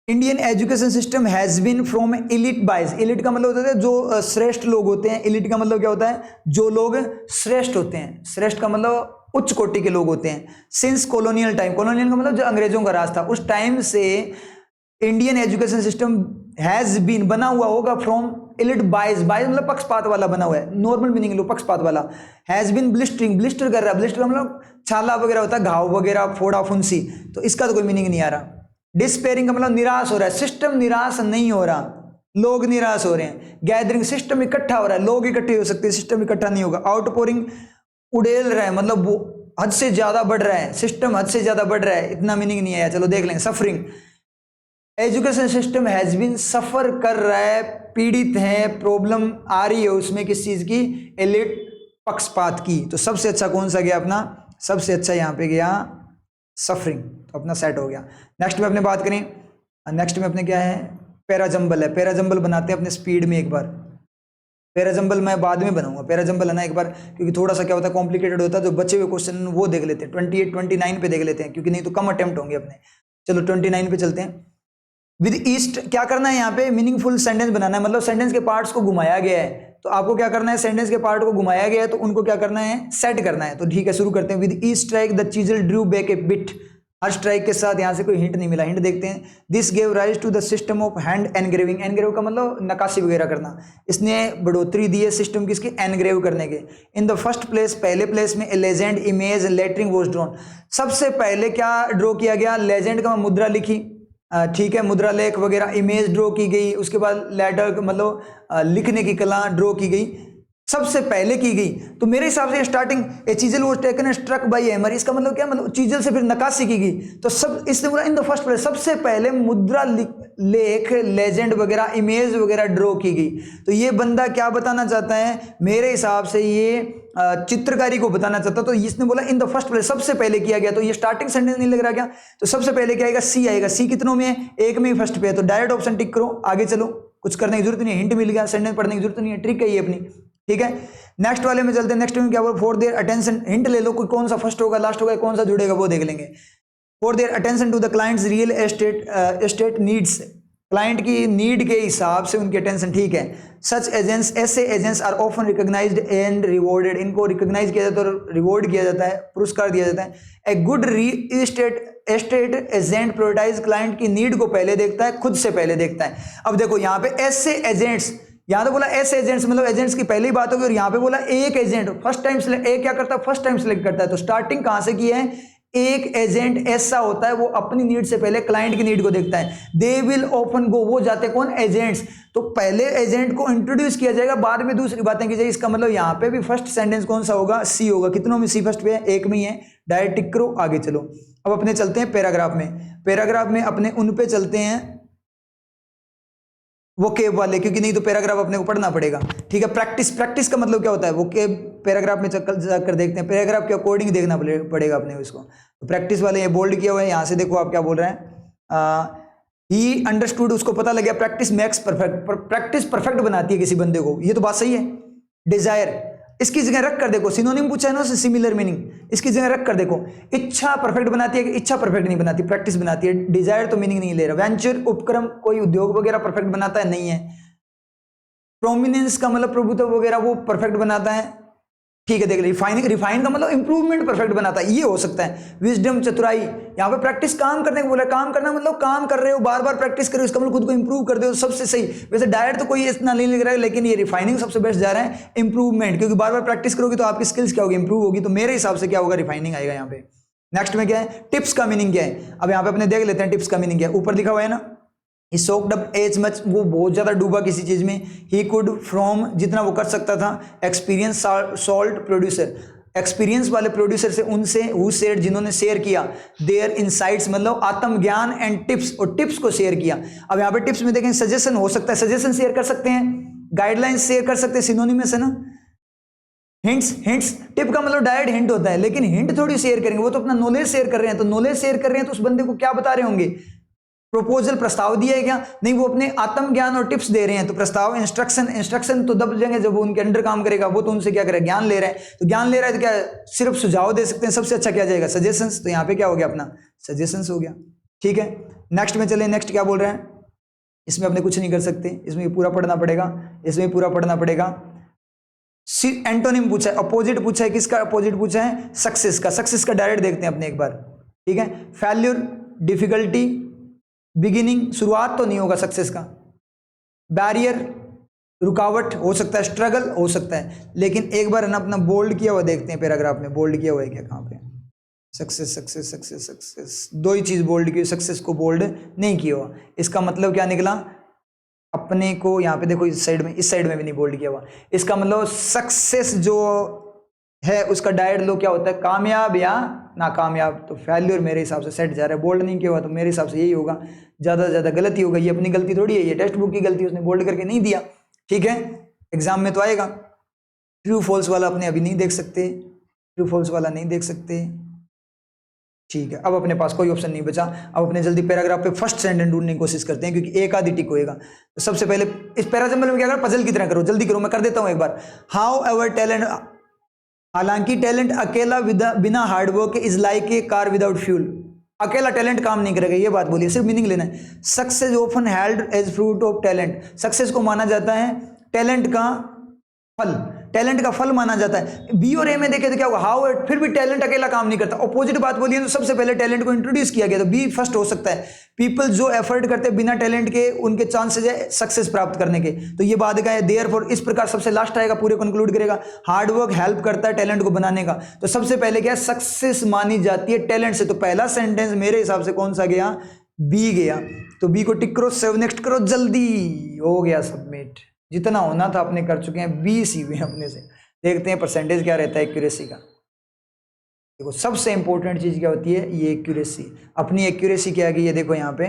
S1: Indian education system has been from elite bias. Elite का मतलब होता है जो श्रेष्ठ लोग होते हैं। एलिट का मतलब क्या होता है, जो लोग श्रेष्ठ होते हैं। श्रेष्ठ का मतलब उच्च कोटि के लोग होते हैं। सिंस कॉलोनियल टाइम, कॉलोनियल का मतलब जो अंग्रेजों का राज था, उस टाइम से Indian education system has been, बना हुआ होगा, फ्रॉम एलिट बाइज। बाइज मतलब पक्षपात वाला बना हुआ है, नॉर्मल मीनिंग लो, पक्षपात वाला। हैज बीन ब्लिस्टरिंग, ब्लिस्टर कर रहा है, ब्लिस्टर का मतलब छाला वगैरह होता है, घाव वगैरह, फोड़ा फुंसी, तो इसका तो कोई मीनिंग नहीं आ रहा। डिस्पेयरिंग का मतलब निराश हो रहा है, सिस्टम निराश नहीं हो रहा, लोग निराश हो रहे हैं। गैदरिंग, सिस्टम इकट्ठा हो रहा है, लोग इकट्ठे हो सकते हैं, सिस्टम इकट्ठा नहीं होगा। आउटपोरिंग, उड़ेल रहा है, मतलब वो हद से ज्यादा बढ़ रहा है, सिस्टम हद से ज्यादा बढ़ रहा है, इतना मीनिंग नहीं आया, चलो देख लेंगे। Suffering, education system has been, suffer कर रहा है, पीड़ित है, प्रॉब्लम आ रही है उसमें, किस चीज की, एलिट, पक्षपात की। तो सबसे अच्छा कौन सा गया अपना, सबसे अच्छा यहाँ पे गया सफरिंग, तो अपना सेट हो गया। नेक्स्ट में अपने बात करें, नेक्स्ट में अपने क्या है, पैराजंबल है। पैराजंबल बनाते हैं अपने स्पीड में एक बार। पैराजंबल मैं बाद में बनाऊंगा, पैराजंबल है ना एक बार, क्योंकि थोड़ा सा क्या होता है, कॉम्प्लिकेटेड होता है, जो बचे हुए क्वेश्चन वो देख लेते हैं, 28 29 पे देख लेते हैं, क्योंकि नहीं तो कम अटेम्प्ट होंगे अपने। चलो 29 पे चलते हैं। विद ईस्ट, क्या करना है यहाँ पे, मीनिंगफुल सेंटेंस बनाना है, मतलब सेंटेंस के पार्ट्स को घुमाया गया है, तो आपको क्या करना है, सेंटेंस के पार्ट को घुमाया गया है तो उनको क्या करना है, सेट करना है। तो ठीक है, शुरू करते हैं। With east strike the chisel Drew back A bit, her strike के साथ यहाँ से कोई हिंट नहीं मिला, हिंट देखते हैं। This gave rise to the system of hand engraving, engrave का मतलब नक्काशी वगैरह करना, इसने बढ़ोतरी दी है सिस्टम किसकी, एनग्रेव करने के। इन द फर्स्ट प्लेस, पहले प्लेस में, ए legend image lettering was drawn, सबसे पहले क्या ड्रॉ किया गया, लेजेंड का मुद्रा लिखी, ठीक है, मुद्रा लेख वगैरह, इमेज ड्रॉ की गई, उसके बाद लेटर मतलब लिखने की कला ड्रॉ की गई, सबसे पहले की गई। तो मेरे हिसाब से starting, a chisel was taken struck by hammer, इसका मतलब क्या, मतलब चीजल से फिर नक्काशी की गई, तो सब इसने बोला इन द फर्स्ट प्लेस, सबसे पहले मुद्रा लेख, लेजेंड वगैरह, इमेज वगैरह ड्रॉ की गई। तो ये बंदा क्या बताना चाहता है, मेरे हिसाब से ये चित्रकारी को बताना चाहता, तो इसने बोला इन द फर्स्ट प्लेस, सबसे पहले किया गया, तो ये स्टार्टिंग सेंटेंस नहीं लग रहा क्या, तो सबसे पहले क्या आएगा, सी आएगा। सी कितनों में है, एक में ही फर्स्ट पे है, तो डायरेक्ट ऑप्शन टिक करो, आगे चलो, कुछ करने की जरूरत नहीं है, हिंट मिल गया, सेंटेंस पढ़ने की जरूरत नहीं है, ट्रिक है ये अपनी, ठीक है। नेक्स्ट वाले में चलते हैं। नेक्स्ट में क्या बोल, फॉर देयर अटेंशन, हिंट ले लो, कोई कौन सा फर्स्ट होगा, लास्ट होगा, कौन सा जुड़ेगा वो देख लेंगे। For their attention to the clients real estate needs, client की नीड के हिसाब से उनकी अटेंशन, ठीक है। सच एजेंट्स, ऐसे agents are often recognised and rewarded, इनको रिकॉग्नाइज किया जाता है और रिवॉर्ड किया जाता है, पुरस्कार दिया जाता है। A good estate agent prioritise, client की नीड को पहले देखता है, खुद से पहले देखता है। अब देखो यहाँ पे ऐसे एजेंट्स, यहाँ तो बोला ऐसे एजेंट्स, मतलब एजेंट्स की पहली बात होगी, और यहाँ पे बोला एक एजेंट, फर्स्ट टाइम सिलेक्ट, एक क्या करता है, फर्स्ट टाइम सिलेक्ट करता है, तो स्टार्टिंग कहां से की है, एक एजेंट ऐसा होता है वो अपनी नीड से पहले क्लाइंट की नीड को देखता है। दे विल ऑफन गो, वो जाते कौन, एजेंट्स, तो पहले एजेंट को इंट्रोड्यूस किया जाएगा, बाद में दूसरी बातें की जाएगी। इसका मतलब यहाँ पे भी फर्स्ट सेंटेंस कौन सा होगा, सी होगा। कितनों में सी फर्स्ट पे है, एक में ही है, डायरेक्ट टिक करो, आगे चलो। अब अपने चलते हैं पैराग्राफ में। पैराग्राफ में अपने उन पे चलते हैं वो केब वाले, क्योंकि नहीं तो पैराग्राफ अपने को पढ़ना पड़ेगा, ठीक है। प्रैक्टिस, प्रैक्टिस का मतलब क्या होता है, वो केब पैराग्राफ में जाकर देखते हैं, पैराग्राफ के अकॉर्डिंग देखना पड़ेगा अपने को इसको। तो प्रैक्टिस वाले ये बोल्ड किया हुआ है, यहाँ से देखो आप क्या बोल रहे हैं, ही अंडरस्टूड, उसको पता लग गया, practice makes perfect, practice perfect बनाती है किसी बंदे को, ये तो बात सही है। डिजायर, इसकी जगह रख कर देखो, सिनोनिम पूछा है ना, सिमिलर मीनिंग, इसकी जगह रख कर देखो। इच्छा परफेक्ट बनाती है कि इच्छा परफेक्ट नहीं बनाती, प्रैक्टिस बनाती है। डिजायर तो मीनिंग नहीं ले रहा। वेंचर उपक्रम, कोई उद्योग वगैरह परफेक्ट बनाता है, नहीं है। प्रोमिनेंस का मतलब प्रभुत्व वगैरह, वो परफेक्ट बनाता है, ठीक है। देख लीजिए रिफाइन का मतलब इंप्रूवमेंट परफेक्ट बनाता है, ये हो सकता है। विजडम, चतुराई, यहाँ पे प्रैक्टिस काम करने को बोला। काम करना मतलब काम कर रहे हो, बार बार प्रैक्टिस करो, इसका मतलब खुद को इंप्रूव कर दो, सबसे सही। वैसे डायरेक्ट तो कोई इतना नहीं लग रहा है, लेकिन ये रिफाइनिंग सबसे बेस्ट जा रहा है, इंप्रूवमेंट, क्योंकि बार बार प्रैक्टिस करोगे तो आपकी स्किल्स क्या होगी, इंप्रूव होगी। तो मेरे हिसाब से क्या होगा, रिफाइनिंग आएगा यहाँ पे। नेक्स्ट में क्या है, टिप्स का मीनिंग क्या है। अब यहाँ पे अपने देख लेते हैं टिप्स का मीनिंग क्या है। ऊपर लिखा हुआ है ना, He soaked up as much, वो बहुत ज्यादा डूबा किसी चीज में। He could from, जितना वो कर सकता था। एक्सपीरियंस सॉल्ट प्रोड्यूसर, एक्सपीरियंस वाले प्रोड्यूसर से, उनसे हु शेयर, जिन्होंने शेयर किया। देयर इनसाइट्स मतलब आत्मज्ञान, एंड टिप्स, और टिप्स को शेयर किया। अब यहाँ पे टिप्स में देखें, सजेशन हो सकता है, सजेशन शेयर कर सकते हैं, गाइडलाइंस शेयर कर सकते हैं, सिनोनिमस है ना। हिंट्स, हिंट्स, टिप का मतलब डायरेक्ट हिंट होता है, लेकिन हिंट थोड़ी शेयर करेंगे, वो तो अपना नॉलेज शेयर कर रहे हैं। तो नॉलेज शेयर कर रहे हैं तो उस बंदे को क्या बता रहे होंगे, प्रपोजल, प्रस्ताव दिया है क्या, नहीं, वो अपने आत्मज्ञान और टिप्स दे रहे हैं। तो प्रस्ताव, इंस्ट्रक्शन, इंस्ट्रक्शन तो दब जाएंगे जब वो उनके अंडर काम करेगा, वो तो उनसे क्या करेगा, ज्ञान ले रहा है। तो ज्ञान ले रहा है तो क्या सिर्फ सुझाव दे सकते हैं, सबसे अच्छा क्या जाएगा, सजेशंस। तो यहाँ पे क्या हो गया, अपना सजेशंस हो गया, ठीक है। नेक्स्ट में चले, नेक्स्ट क्या बोल रहे हैं, इसमें अपने कुछ नहीं कर सकते, इसमें पूरा पढ़ना पड़ेगा, इसमें पूरा पढ़ना पड़ेगा। एंटोनिम पूछा है, अपोजिट पूछा है, किसका अपोजिट पूछा है, सक्सेस का। सक्सेस का डायरेक्ट देखते हैं अपने एक बार, ठीक है। फेल्यूर, डिफिकल्टी, बिगिनिंग, शुरुआत तो नहीं होगा सक्सेस का। बैरियर, रुकावट हो सकता है, स्ट्रगल हो सकता है। लेकिन एक बार ना अपना बोल्ड किया हुआ देखते हैं, पैराग्राफ में बोल्ड किया हुआ है क्या, कहाँ पे, सक्सेस, सक्सेस, सक्सेस, सक्सेस, दो ही चीज बोल्ड की, सक्सेस को बोल्ड नहीं किया हुआ। इसका मतलब क्या निकला, अपने को यहाँ पे देखो, इस साइड में, इस साइड में भी नहीं बोल्ड किया हुआ। इसका मतलब सक्सेस जो है उसका डायरेक्ट लो क्या होता है, कामयाब या नाकामयाब। तो फेल्यूर मेरे हिसाब से सेट जा रहा है, बोल्ड नहीं किया हुआ, तो मेरे हिसाब से यही होगा। ज़्यादा से ज़्यादा गलती होगा, ये अपनी गलती थोड़ी है, ये टेक्स्ट बुक की गलती, उसने बोल्ड करके नहीं दिया, ठीक है। एग्जाम में तो आएगा। ट्रू फॉल्स वाला अपने अभी नहीं देख सकते, ट्रू फॉल्स वाला नहीं देख सकते, ठीक है। अब अपने पास कोई ऑप्शन नहीं बचा। अब अपने जल्दी पैराग्राफ पे फर्स्ट सेंटेंस ढूंढने की कोशिश करते हैं, क्योंकि एक आधी टिक होएगा। तो सबसे पहले इस पैराजम्बल में क्या करो, पजल की तरह करो, जल्दी करो, मैं कर देता हूँ एक बार। हाउ एवर टैलेंट, हालांकि टैलेंट अकेला बिना hard work is like a car without fuel. अकेला टैलेंट काम नहीं करेगा, ये बात बोलिए, सिर्फ मीनिंग लेना है। Success often held as fruit of talent, success को माना जाता है टैलेंट का फल, टैलेंट का फल माना जाता है। बी और ए में देखे तो क्या होगा, हाउ, फिर भी टैलेंट अकेला काम नहीं करता। ऑपोजिट बात बोलिए तो सबसे पहले टैलेंट को इंट्रोड्यूस किया गया, तो बी फर्स्ट हो सकता है। पीपल जो एफर्ट करते हैं बिना टैलेंट के, उनके चांसेस है सक्सेस प्राप्त करने के, तो ये बात का है। देयरफॉर, इस प्रकार सबसे लास्ट आएगा, पूरे कंक्लूड करेगा। हार्ड वर्क हेल्प करता है टैलेंट को बनाने का, तो सबसे पहले क्या है, सक्सेस मानी जाती है टैलेंट से। तो पहला सेंटेंस मेरे हिसाब से कौन सा गया, बी गया। तो बी को टिक करो, सेव नेक्स्ट करो, जल्दी हो गया सबमिट। जितना होना था अपने कर चुके हैं, 20 ही हुए अपने से। देखते हैं परसेंटेज क्या रहता है एक्यूरेसी का। देखो सबसे इंपॉर्टेंट चीज क्या होती है, ये एक्यूरेसी। अपनी एक्यूरेसी क्या गई है, देखो यहाँ पे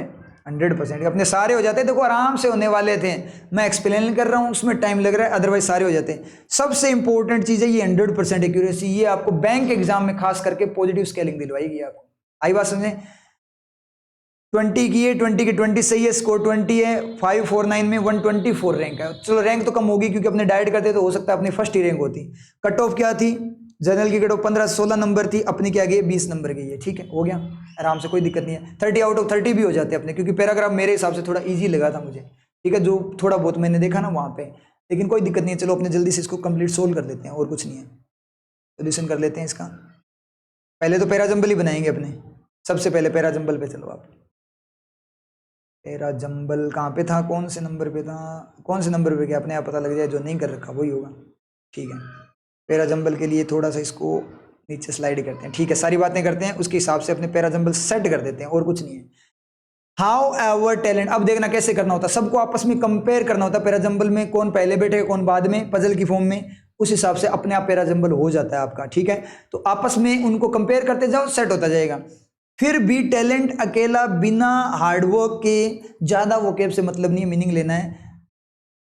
S1: 100%। अपने सारे हो जाते हैं, देखो आराम से होने वाले थे, मैं एक्सप्लेन कर रहा हूँ उसमें टाइम लग रहा है, अदरवाइज सारे हो जाते हैं। सबसे इंपॉर्टेंट चीज है ये 100% एक्यूरेसी। ये आपको बैंक एग्जाम में खास करके पॉजिटिव स्केलिंग दिलवाएगी आपको। आई बात समझे। 20 की है, 20 की 20 सही है, स्कोर 20 है, 549 में 124 रैंक है। चलो रैंक तो कम होगी क्योंकि अपने डाइट करते तो हो सकता है अपनी फर्स्ट ही रैंक होती। कट ऑफ क्या थी, जनरल की कट ऑफ 15-16 नंबर थी, अपनी क्या गई 20 नंबर गई है, ठीक है, हो गया आराम से, कोई दिक्कत नहीं है। 30 आउट ऑफ 30 भी हो जाते अपने, क्योंकि पैराग्राफ मेरे हिसाब से थोड़ा ईजी लगा था मुझे, ठीक है, जो थोड़ा बहुत मैंने देखा ना वहाँ पे, लेकिन कोई दिक्कत नहीं है। चलो अपने जल्दी से इसको कंप्लीट सोल्व कर लेते हैं, और कुछ नहीं है, सोल्यूशन कर लेते हैं इसका। पहले तो पैराजम्बल ही बनाएंगे अपने, सबसे पहले पैराजम्बल पे चलो आप। पैराजम्बल कहाँ पे था, कौन से नंबर पे था, कौन से नंबर पे क्या, अपने आप पता लग जाए, जो नहीं कर रखा वही होगा, ठीक है। पैराजम्बल के लिए थोड़ा सा इसको नीचे स्लाइड करते हैं, ठीक है, सारी बातें करते हैं उसके हिसाब से अपने पैराजम्बल सेट कर देते हैं, और कुछ नहीं है। हाउ एवर टैलेंट, अब देखना कैसे करना होता है, सबको आपस में कंपेयर करना होता है। पैराजम्बल में कौन पहले बैठे कौन बाद में, पजल की फॉर्म में, उस हिसाब से अपने आप पैराजम्बल हो जाता है आपका, ठीक है। तो आपस में उनको कंपेयर करते जाओ, सेट होता जाएगा। फिर भी टैलेंट अकेला बिना हार्डवर्क के, ज्यादा वोकेब से मतलब नहीं है, मीनिंग लेना है।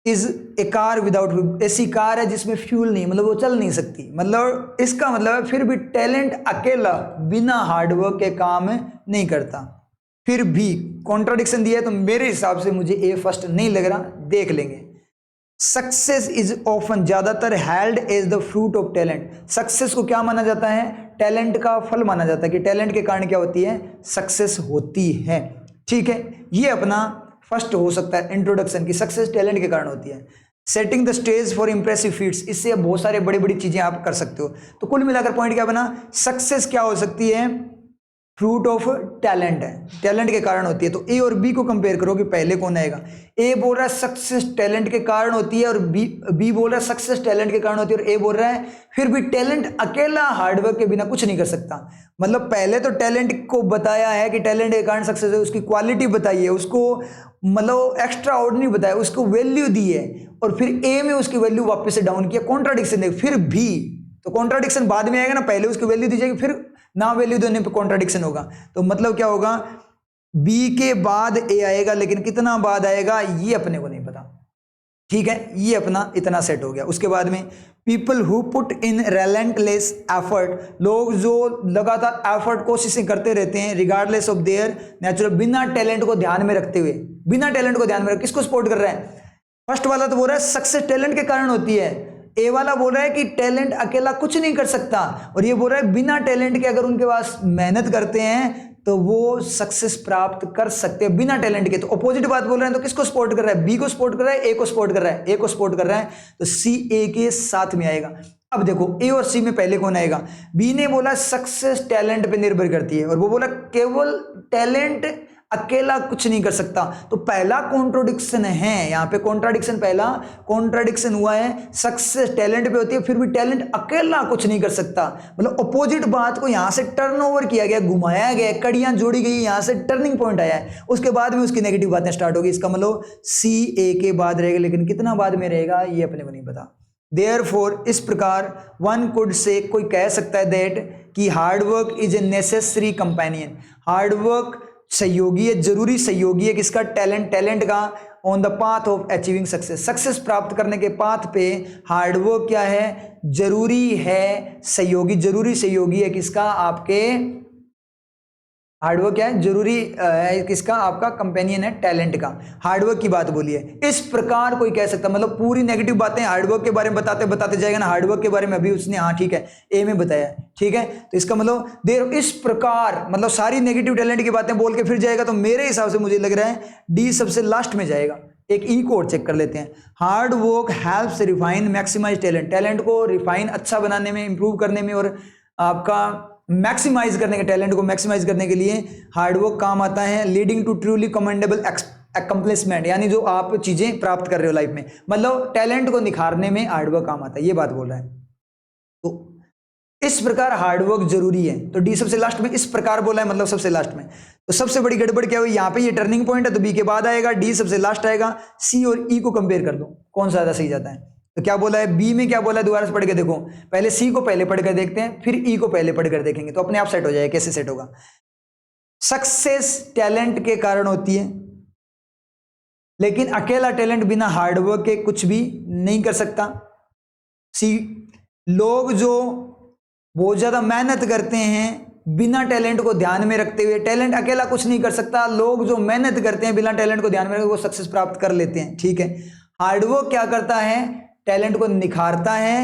S1: इज ए कार विदाउट, ऐसी कार है जिसमें फ्यूल नहीं, मतलब वो चल नहीं सकती, मतलब इसका मतलब है फिर भी टैलेंट अकेला बिना हार्डवर्क के काम नहीं करता। फिर भी कॉन्ट्राडिक्शन दिया है, तो मेरे हिसाब से मुझे ए फर्स्ट नहीं लग रहा, देख लेंगे। सक्सेस इज ऑफन, ज्यादातर held as the fruit of talent. Success को क्या माना जाता है? टैलेंट का फल माना जाता है कि टैलेंट के कारण क्या होती है? सक्सेस होती है। ठीक है, ये अपना फर्स्ट हो सकता है इंट्रोडक्शन की सक्सेस टैलेंट के कारण होती है। Setting the stage for impressive feats, इससे बहुत सारे बड़ी बड़ी चीजें आप कर सकते हो। तो कुल मिलाकर पॉइंट क्या बना? सक्सेस क्या हो सकती है? फ्रूट ऑफ टैलेंट है, टैलेंट के कारण होती है। तो ए और बी को कंपेयर करो कि पहले कौन आएगा। ए बोल रहा है सक्सेस टैलेंट के कारण होती है और बी बोल रहा है सक्सेस टैलेंट के कारण होती है, और ए बोल रहा है फिर भी टैलेंट अकेला हार्डवर्क के बिना कुछ नहीं कर सकता। मतलब पहले तो टैलेंट को बताया है कि टैलेंट के कारण सक्सेस है, उसकी क्वालिटी बताई है, उसको मतलब एक्स्ट्रा ऑर्डिनरी बताया, उसको वैल्यू दी है, और फिर ए में उसकी वैल्यू वापस से डाउन किया, कॉन्ट्राडिक्शन है। फिर भी तो कॉन्ट्राडिक्शन बाद में आएगा ना, पहले उसकी वैल्यू दी जाएगी, फिर ना वैल्यू देने पे कॉन्ट्राडिक्शन होगा। तो मतलब क्या होगा? बी के बाद ए आएगा, लेकिन कितना बाद आएगा ये अपने को नहीं पता। ठीक है, ये अपना इतना सेट हो गया। उसके बाद में people who put in relentless effort, लोग जो लगातार एफर्ट कोशिशें करते रहते हैं, रिगार्डलेस ऑफ देयर नेचुरल, बिना टैलेंट को ध्यान में रखते हुए, बिना टैलेंट को ध्यान में रख, किसको सपोर्ट कर रहा है? फर्स्ट वाला तो बोल रहा है सक्सेस टैलेंट के कारण होती है, ए वाला बोल रहा है कि टैलेंट अकेला कुछ नहीं कर सकता, और ये बोल रहा है बिना टैलेंट के अगर उनके पास मेहनत करते हैं तो वो सक्सेस प्राप्त कर सकते हैं बिना टैलेंट के। तो अपोजिट बात बोल रहे हैं, तो किसको सपोर्ट कर रहा है? बी को सपोर्ट कर रहा है, ए को सपोर्ट कर रहा है, ए को सपोर्ट कर रहा है, तो सी ए के साथ में आएगा। अब देखो ए और सी में पहले कौन आएगा? बी ने बोला सक्सेस टैलेंट पे निर्भर करती है, और वो बोला केवल टैलेंट अकेला कुछ नहीं कर सकता। तो पहला कॉन्ट्रोडिक्शन है यहाँ पे, कॉन्ट्राडिक्शन, पहला कॉन्ट्राडिक्शन हुआ है, सक्सेस टैलेंट पे होती है, फिर भी टैलेंट अकेला कुछ नहीं कर सकता। मतलब अपोजिट बात को यहाँ से टर्न ओवर किया गया, घुमाया गया, कड़ियां जोड़ी गई, यहाँ से टर्निंग पॉइंट आया है, उसके बाद में उसकी नेगेटिव बातें स्टार्ट होगी। इसका मतलब सी ए के बाद रहेगा, लेकिन कितना बाद में रहेगा ये अपने को नहीं पता। देयरफॉर इस प्रकार वन कुड से, कोई कह सकता है दैट कि hard work is a necessary companion, hard work सहयोगी है, जरूरी सहयोगी है किसका? टैलेंट, टैलेंट का on the path of achieving success, success प्राप्त करने के पाथ पे हार्डवर्क क्या है? जरूरी है सहयोगी, जरूरी सहयोगी है किसका? आपके हार्डवर्क क्या है? जरूरी है किसका? आपका कंपेनियन है टैलेंट का। हार्डवर्क की बात बोली है, इस प्रकार कोई कह सकता, मतलब पूरी नेगेटिव बातें हार्डवर्क के बारे में बताते बताते जाएगा ना, हार्डवर्क के बारे में अभी उसने हाँ ठीक है ए में बताया, ठीक है, तो इसका मतलब देर इस प्रकार, मतलब सारी नेगेटिव टैलेंट की बातें बोल के फिर जाएगा, तो मेरे हिसाब से मुझे लग रहा है डी सबसे लास्ट में जाएगा। एक ई को और चेक कर लेते हैं। Hard work helps refine maximise talent, talent को रिफाइन अच्छा बनाने में, इंप्रूव करने में, और आपका मैक्सिमाइज करने के, टैलेंट को मैक्सिमाइज करने के लिए हार्डवर्क काम आता है। Leading to truly commendable accomplishment, यानी जो आप चीजें प्राप्त कर रहे हो लाइफ में, मतलब टैलेंट को निखारने में हार्डवर्क काम आता है, ये बात बोल रहा है। तो इस प्रकार हार्डवर्क जरूरी है, तो डी सबसे लास्ट में इस प्रकार बोला है, मतलब सबसे लास्ट में। तो सबसे बड़ी गड़बड़ क्या हुई यहाँ पे? ये टर्निंग पॉइंट है, तो बी के बाद आएगा, डी सबसे लास्ट आएगा। सी और ई को कंपेयर कर दो, कौन सा ज्यादा सही जाता है? तो क्या बोला है बी में, क्या बोला है दोबारा से पढ़ के देखो। पहले सी को पहले पढ़कर देखते हैं, फिर ई को पहले पढ़कर देखेंगे, तो अपने आप सेट हो जाएगा। कैसे सेट होगा? सक्सेस टैलेंट के कारण होती है, लेकिन अकेला टैलेंट बिना हार्डवर्क के कुछ भी नहीं कर सकता। सी, लोग जो बहुत ज्यादा मेहनत करते हैं बिना टैलेंट को ध्यान में रखते हुए, टैलेंट अकेला कुछ नहीं कर सकता, लोग जो मेहनत करते हैं बिना टैलेंट को ध्यान में रखते वो सक्सेस प्राप्त कर लेते हैं, ठीक है। हार्डवर्क क्या करता है? टैलेंट को निखारता है,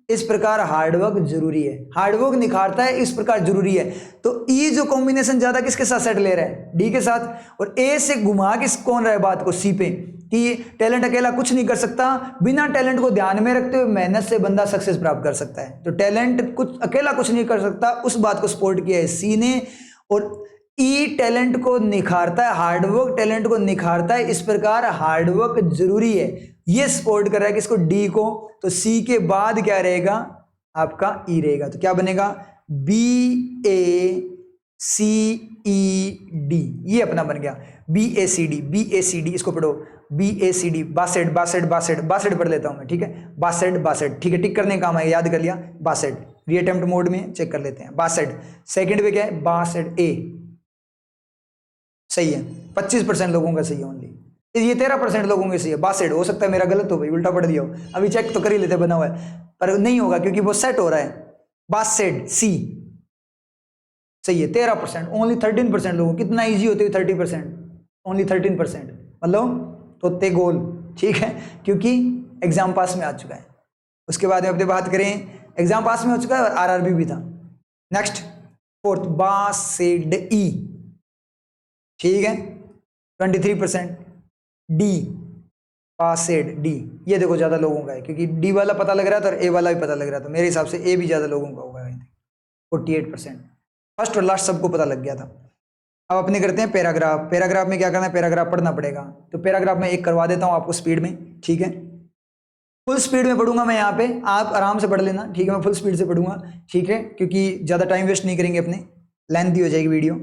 S1: इस प्रकार हार्डवर्क जरूरी है। हार्डवर्क निखारता है, इस प्रकार जरूरी है। तो ई जो कॉम्बिनेशन ज्यादा किसके साथ सेट ले रहा है? डी के साथ। और ए से घुमा किस कौन रहा है बात को? सी पे, कि टैलेंट अकेला कुछ नहीं कर सकता, बिना टैलेंट को ध्यान में रखते हुए मेहनत से बंदा सक्सेस प्राप्त कर सकता है। तो टैलेंट कुछ अकेला कुछ नहीं कर सकता, उस बात को सपोर्ट किया है सी ने। और ई टैलेंट को निखारता है, हार्डवर्क टैलेंट को निखारता है, इस प्रकार हार्डवर्क जरूरी है, ये सपोर्ट कर रहा है किसको? डी को। तो सी के बाद क्या रहेगा? आपका ई रहेगा। तो क्या बनेगा? B A C E D, ये अपना बन गया B A C D. B A C D, इसको पढ़ो, बी ए सी डी। बासेट बासेट बासेट बासेट पढ़ लेता हूं मैं, ठीक है, बासेट बासेट, ठीक है, टिक करने का काम है, याद कर लिया। बासेट रीअटेम्प्ट मोड में चेक कर लेते हैं। बासेट सेकंड पे क्या है? बासेट ए, सही है, 25% लोगों का सही है ओनली, ये 13% लोगों के सही है। बासेट, हो सकता है मेरा गलत हो भाई, उल्टा पढ़ दिया हो, अभी चेक तो कर ही लेते, बना हुआ है, पर नहीं होगा क्योंकि वो सेट हो रहा है। बासेट सी सही है, 13%, ओनली 13% लोगों, कितना ईजी होते हुए 30%, ओनली 13%, मतलब तोते गोल, ठीक है, क्योंकि एग्जाम पास में आ चुका है। उसके बाद में अपने बात करें, एग्जाम पास में हो चुका है और आरआरबी भी था। नेक्स्ट फोर्थ, बासेड ई, ठीक है 23%। डी, पासेड डी, ये देखो ज्यादा लोगों का है क्योंकि डी वाला पता लग रहा था और ए वाला भी पता लग रहा था। मेरे हिसाब से ए भी ज्यादा लोगों का होगा 48%। फर्स्ट और लास्ट सबको पता लग गया था। अब अपने करते हैं पैराग्राफ। पैराग्राफ में क्या करना है, पैराग्राफ पढ़ना पड़ेगा। तो पैराग्राफ में एक करवा देता हूँ आपको स्पीड में, ठीक है फुल स्पीड में पढ़ूंगा मैं यहाँ पे, आप आराम से पढ़ लेना, ठीक है मैं फुल स्पीड से पढ़ूंगा, ठीक है क्योंकि ज़्यादा टाइम वेस्ट नहीं करेंगे अपने, लेंथी हो जाएगी वीडियो।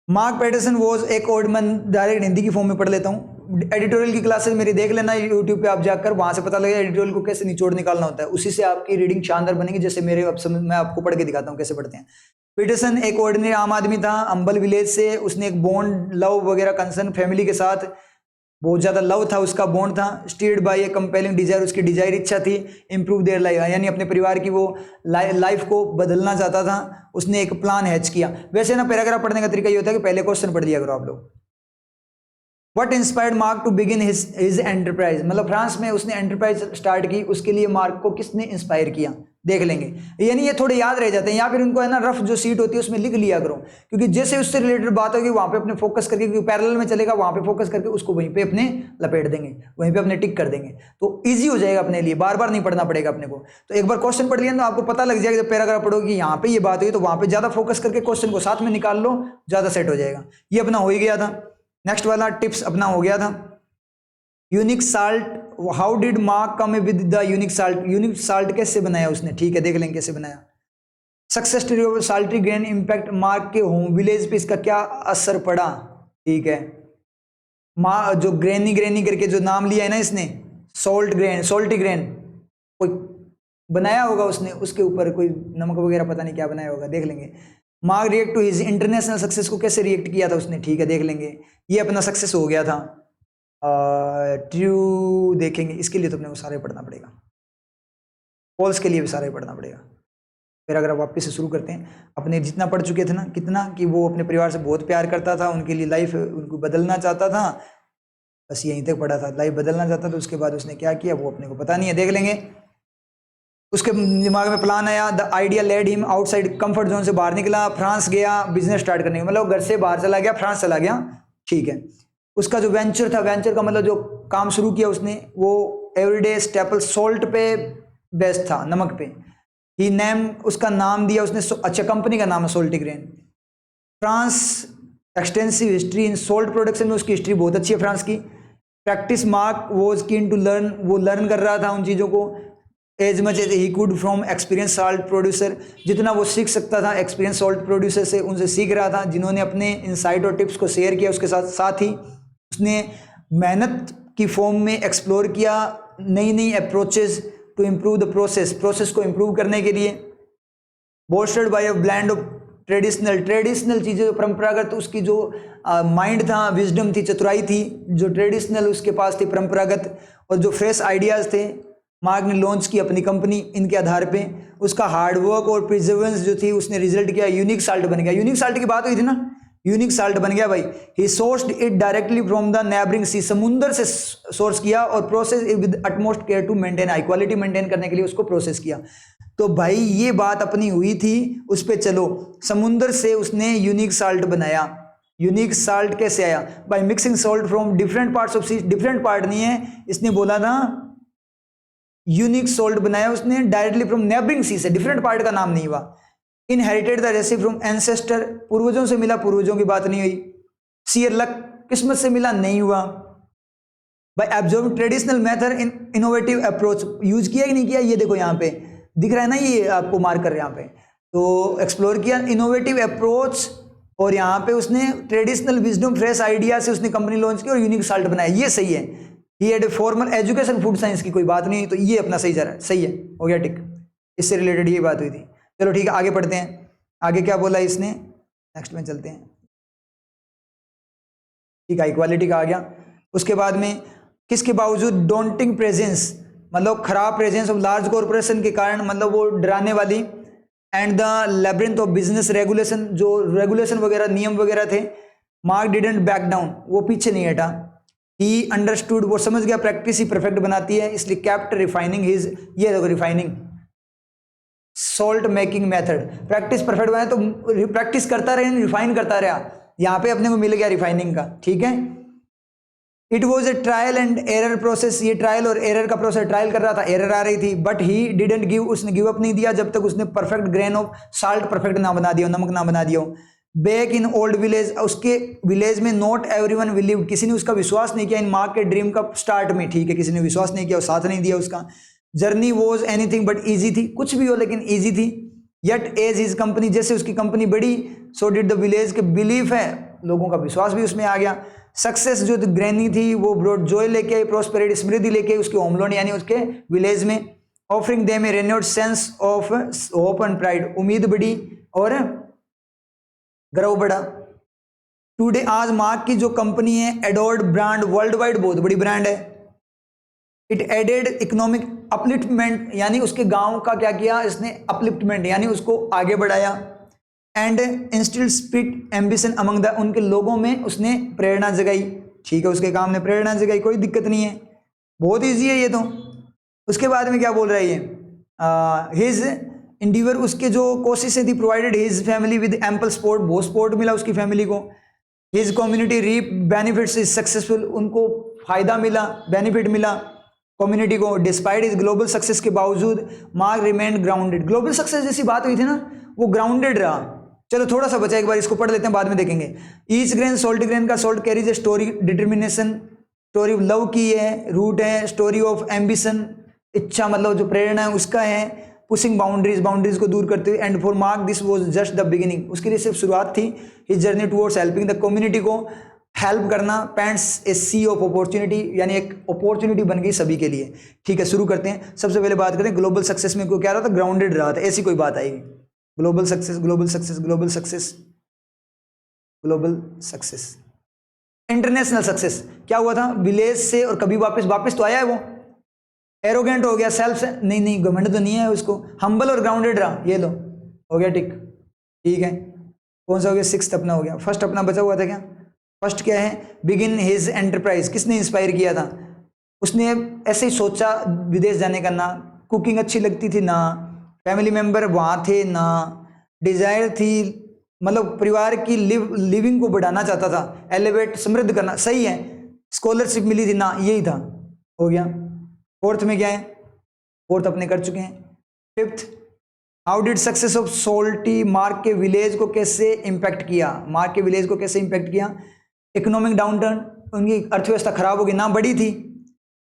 S1: मार्क पैटरसन वॉज एक ओल्डमैन, डायरेक्ट हिंदी की फॉर्म में पढ़ लेता हूँ। एडिटोरियल की क्लासेस मेरी देख लेना यूट्यूब पे आप जाकर, वहाँ से पता लगेगा एडिटोरियल को कैसे निचोड़ निकालना होता है, उसी से आपकी रीडिंग शानदार बनेगी। जैसे मेरे मैं आपको पढ़ के दिखाता हूँ कैसे पढ़ते हैं। पीटरसन एक ऑर्डिनरी आम आदमी था, अंबल विलेज से। उसने एक बॉन्ड, लव वगैरह कंसर्न फैमिली के साथ बहुत ज़्यादा लव था, उसका बॉन्ड था। स्टीयर्ड बाय ए कंपेलिंग डिजायर, उसकी डिजायर इच्छा थी। इम्प्रूव देयर लाइफ, यानी अपने परिवार की वो लाइफ को बदलना चाहता था। उसने एक प्लान हैच किया। वैसे ना पैराग्राफ पढ़ने का तरीका ये होता है कि पहले क्वेश्चन पढ़ लिया करो आप लोग। What inspired Mark to begin his enterprise, मतलब फ्रांस में उसने एंटरप्राइज स्टार्ट की, उसके लिए मार्क को किसने इंस्पायर किया देख लेंगे। यानी ये थोड़े याद रह जाते हैं, या फिर उनको है ना रफ जो सीट होती है उसमें लिख लिया करो, क्योंकि जैसे उससे रिलेटेड बात होगी वहां पे अपने फोकस करके, क्योंकि पैरेलल में चलेगा वहां पे फोकस करके उसको वहीं पे अपने लपेट देंगे, वहीं पे अपने टिक कर देंगे, तो ईजी हो जाएगा अपने लिए, बार बार नहीं पढ़ना पड़ेगा अपने को। तो एक बार क्वेश्चन पढ़ लिया तो आपको पता लग जाएगा, जब पैराग्राफ पढ़ोगे यहाँ पे ये बात हुई तो वहां पे ज्यादा फोकस करके क्वेश्चन को साथ में निकाल लो, ज्यादा सेट हो जाएगा। ये अपना हो ही गया था। नेक्स्ट वाला टिप्स अपना हो गया था। Unique salt, how did mark come with the unique salt, unique salt कैसे बनाया उसने, ठीक है देख लेंगे कैसे बनाया। Success story salty grain impact, mark के होम विलेज पे इसका क्या असर पड़ा, ठीक है। जो ग्रेनी ग्रेनी करके जो नाम लिया है ना इसने, सॉल्ट ग्रेन, सॉल्टी ग्रेन, कोई बनाया होगा उसने, उसके ऊपर कोई नमक वगैरह पता नहीं क्या बनाया होगा, देख लेंगे। Mark react to his international success को कैसे रिएक्ट किया था उसने, ठीक है देख लेंगे। ये अपना सक्सेस हो गया था। ट्रू देखेंगे, इसके लिए तो अपने को सारे पढ़ना पड़ेगा, फॉल्स के लिए भी सारे पढ़ना पड़ेगा। फिर अगर वापस से शुरू करते हैं, अपने जितना पढ़ चुके थे ना, कितना कि वो अपने परिवार से बहुत प्यार करता था, उनके लिए लाइफ उनको बदलना चाहता था, बस यहीं तक पढ़ा था, लाइफ बदलना चाहता था। उसके बाद उसने क्या किया वो अपने को पता नहीं है, देख लेंगे। उसके दिमाग में प्लान आया, the idea led him outside comfort zone, से बाहर निकला, फ्रांस गया बिजनेस स्टार्ट करने, मतलब घर से बाहर चला गया, फ्रांस चला गया, ठीक है। उसका जो वेंचर था, वेंचर का मतलब जो काम शुरू किया उसने, वो एवरीडे स्टेपल सॉल्ट पे बेस्ड था, नमक पे। ही नेम, उसका नाम दिया उसने, अच्छा कंपनी का नाम है salty grain. France extensive history in salt production में उसकी हिस्ट्री बहुत अच्छी है फ्रांस की। Practice Mark was keen to learn, वो लर्न कर रहा था उन चीज़ों को, as much as he could from experience salt producer, जितना वो सीख सकता था एक्सपीरियंस सॉल्ट प्रोड्यूसर से, उनसे सीख रहा था, जिन्होंने अपने इंसाइट और टिप्स को शेयर किया। उसके साथ साथ ही उसने मेहनत की फॉर्म में एक्सप्लोर किया नई नई approaches to improve the process, process को इम्प्रूव करने के लिए। Bolstered by a blend of traditional चीज़ें, जो परंपरागत उसकी जो माइंड था, विजडम थी, चतुराई थी, जो ट्रेडिशनल उसके पास थी परंपरागत, और जो फ्रेश आइडियाज़ थे, मार्क ने लॉन्च की अपनी कंपनी इनके आधार पे। उसका हार्डवर्क और प्रिजर्वेंस जो थी उसने रिजल्ट किया, यूनिक साल्ट बन गया। यूनिक साल्ट की बात हुई थी ना, यूनिक साल्ट बन गया भाई। He sourced it directly from the neighbouring sea, समुद्र से सोर्स किया, और process with utmost care to maintain high quality, maintain करने के लिए उसको प्रोसेस किया। तो भाई ये बात अपनी हुई थी, उस पर चलो। समुद्र से उसने यूनिक साल्ट बनाया। यूनिक साल्ट कैसे आया, by mixing salt from different parts of sea, different part नहीं है, इसने बोला था यूनिक सॉल्ट बनाया उसने डायरेक्टली फ्रॉम नेबरिंग सी से, डिफरेंट पार्ट का नाम नहीं हुआ। Inherited the recipe from ancestor, पूर्वजों से मिला, पूर्वजों की बात नहीं हुई। सीयर लक, किस्मत से मिला, नहीं हुआ। By absorb traditional method in innovative approach, use किया कि नहीं किया, ये देखो यहाँ पे दिख रहा है ना, ये आपको मार्कर यहाँ पे। तो एक्सप्लोर किया इनोवेटिव अप्रोच, और यहाँ पे उसने ट्रेडिशनल विजडम फ्रेश आइडिया से उसने कंपनी लॉन्च की और यूनिक साल्ट बनाया, ये सही है। He had formal education, food science की कोई बात नहीं, तो ये अपना सही जा रहा है, सही है, हो गया टिक। इससे रिलेटेड ये बात हुई थी। चलो ठीक है, आगे पढ़ते हैं। आगे क्या बोला इसने, नेक्स्ट में चलते हैं। ठीक है, इक्वालिटी का आ गया। उसके बाद में किसके बावजूद, डोंटिंग प्रेजेंस, मतलब खराब प्रेजेंस ऑफ लार्ज कॉर्पोरेशन के कारण, मतलब वो डराने वाली, and the labyrinth of business regulation, जो रेगुलेशन वगैरह नियम वगैरह थे। मार्क डिडंट बैक डाउन, वो पीछे नहीं हटा। ही अंडरस्टूड, वो समझ गया, प्रैक्टिस ही परफेक्ट बनाती है, इसलिए केप्ट रिफाइनिंग हिज, ये देखो refining salt making method, practice perfect बनाए तो प्रैक्टिस करता रहे, रिफाइन करता रहा, यहाँ पे अपने को मिल गया रिफाइनिंग का, ठीक है। It was a trial and error process, ये ट्रायल और एरर का प्रोसेस, ट्रायल कर रहा था, एरर आ रही थी, बट ही डिडंट गिव, उसने गिव अप नहीं दिया जब तक उसने perfect grain of salt perfect ना बना दिया, नमक ना बना दिया हो। बैक इन ओल्ड विलेज, उसके विलेज में नॉट एवरीवन बिलीव, किसी ने उसका विश्वास नहीं किया इन मार्क के ड्रीम का स्टार्ट में, ठीक है, किसी ने विश्वास नहीं किया और साथ नहीं दिया उसका। Journey was anything but easy थी, कुछ भी हो लेकिन ईजी थी। येट एज हिज कंपनी, जैसे उसकी कंपनी बढ़ी, सो डिड द विलेज के बिलीफ है, लोगों का विश्वास भी उसमें आ गया। सक्सेस जो ग्रैनी थी वो ब्रॉड जॉय लेके आई, प्रोस्पेरिटी समृद्धि लेके उसके होम लोन यानी उसके विलेज में। Offering them a renewed sense of hope and pride, उम्मीद बढ़ी और गर्व बढ़ा। टुडे, आज मार्क की जो कंपनी है एडोर्ड ब्रांड, वर्ल्ड वाइड बहुत बड़ी ब्रांड है। इट एडेड इकोनॉमिक अपलिफ्टमेंट, यानी उसके गांव का क्या किया इसने, अपलिफ्टमेंट यानी उसको आगे बढ़ाया। And instil spirit ambition among the, उनके लोगों में उसने प्रेरणा जगाई, ठीक है, उसके काम ने प्रेरणा जगाई, कोई दिक्कत नहीं है, बहुत ईजी है ये तो। उसके बाद में क्या बोल रहा है ये, हिज इंडिवर, उसके जो कोशिशें थी, provided his family with ample support, बहुत सपोर्ट मिला उसकी फैमिली को। His community reap benefits is successful, उनको फायदा मिला, बेनिफिट मिला कम्युनिटी को। डिस्पाइट इज ग्लोबल सक्सेस के बावजूद mark remain grounded, global success जैसी बात हुई थी ना, वो ग्राउंडेड रहा। चलो थोड़ा सा बचा, एक बार इसको पढ़ लेते हैं, बाद में देखेंगे। ईच ग्रेन, सोल्ट ग्रेन का salt carries a story determination, story of love की है, रूट है, स्टोरी ऑफ एम्बिशन, इच्छा मतलब जो प्रेरणा है उसका है, पुशिंग बाउंड्रीज, बाउंड्रीज को दूर करते हुए। And for Mark this was just the beginning, उसके लिए सिर्फ शुरुआत थी। His journey towards helping the community, को हेल्प करना, paints a sea of opportunity, यानी एक अपॉर्चुनिटी बन गई सभी के लिए, ठीक है। शुरू करते हैं, सबसे पहले बात करें ग्लोबल सक्सेस में को क्या रहा था, ग्राउंडेड रहा था, ऐसी कोई बात आएगी। Global success, global success, global success, global success. International success क्या हुआ था, विलेज से और कभी वापस तो आया है वो, एरोगेंट हो गया, सेल्फ से नहीं घमंड तो नहीं है उसको, हम्बल और ग्राउंडेड रहा, ये लो हो गया टिक, ठीक है। कौन सा हो गया, सिक्स्थ अपना हो गया। फर्स्ट अपना बचा हुआ था क्या, फर्स्ट क्या है, बिगिन हिज एंटरप्राइज, किसने इंस्पायर किया था, उसने ऐसे ही सोचा विदेश जाने का, ना कुकिंग अच्छी लगती थी, ना फैमिली मेंबर वहाँ थे, ना डिजायर थी, मतलब परिवार की लिविंग को बढ़ाना चाहता था, एलिवेट समृद्ध करना, सही है, स्कॉलरशिप मिली थी ना, यही था, हो गया। फोर्थ में क्या है, फोर्थ अपने कर चुके हैं। Fifth, how did success of salty Mark के विलेज को कैसे इंपैक्ट किया, मार्क के विलेज को कैसे इंपैक्ट किया। इकोनॉमिक डाउनटर्न, उनकी अर्थव्यवस्था खराब हो गई, ना बढ़ी थी।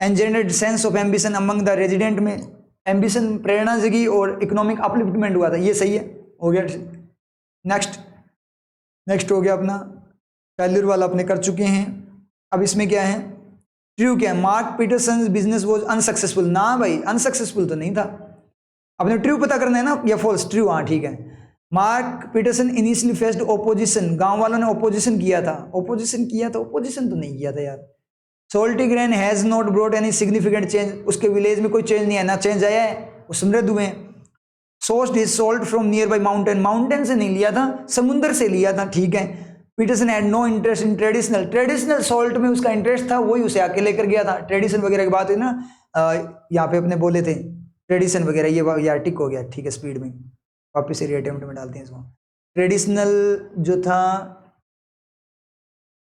S1: And generated sense of ambition among the resident, में एम्बिशन प्रेरणा जगी और इकोनॉमिक अपलिफ्टमेंट हुआ था, ये सही है, हो गया। नेक्स्ट हो गया अपना फेल्यूर वाला अपने कर चुके हैं। अब इसमें क्या है, ट्रू क्या है, Mark Peterson business was unsuccessful, ना भाई अनसक्सेसफुल तो नहीं था, अपने ट्रू पता करना है ना, या फॉल्स, ट्रू, हाँ ठीक है। Mark Peterson initially faced opposition, गांव वालों ने ओपोजिशन किया था, ओपोजिशन तो नहीं किया था यार। Salty grain has not brought any significant change, उसके विलेज में कोई चेंज नहीं है, ना चेंज आया है, वो समृद्ध हुए। Sourced his salt from near by mountain, mountain से नहीं लिया था, समुद्र से लिया था, ठीक है। Peterson had no interest in traditional salt में उसका इंटरेस्ट था, वही उसे आके लेकर गया था। ट्रेडिशन वगैरह की बात हुई ना, यहाँ पे अपने बोले थे ट्रेडिशन वगैरह, ये यार टिक हो गया, ठीक है। स्पीड में वापस से अटेम्प्ट में डालते हैं इसको। ट्रेडिशनल जो था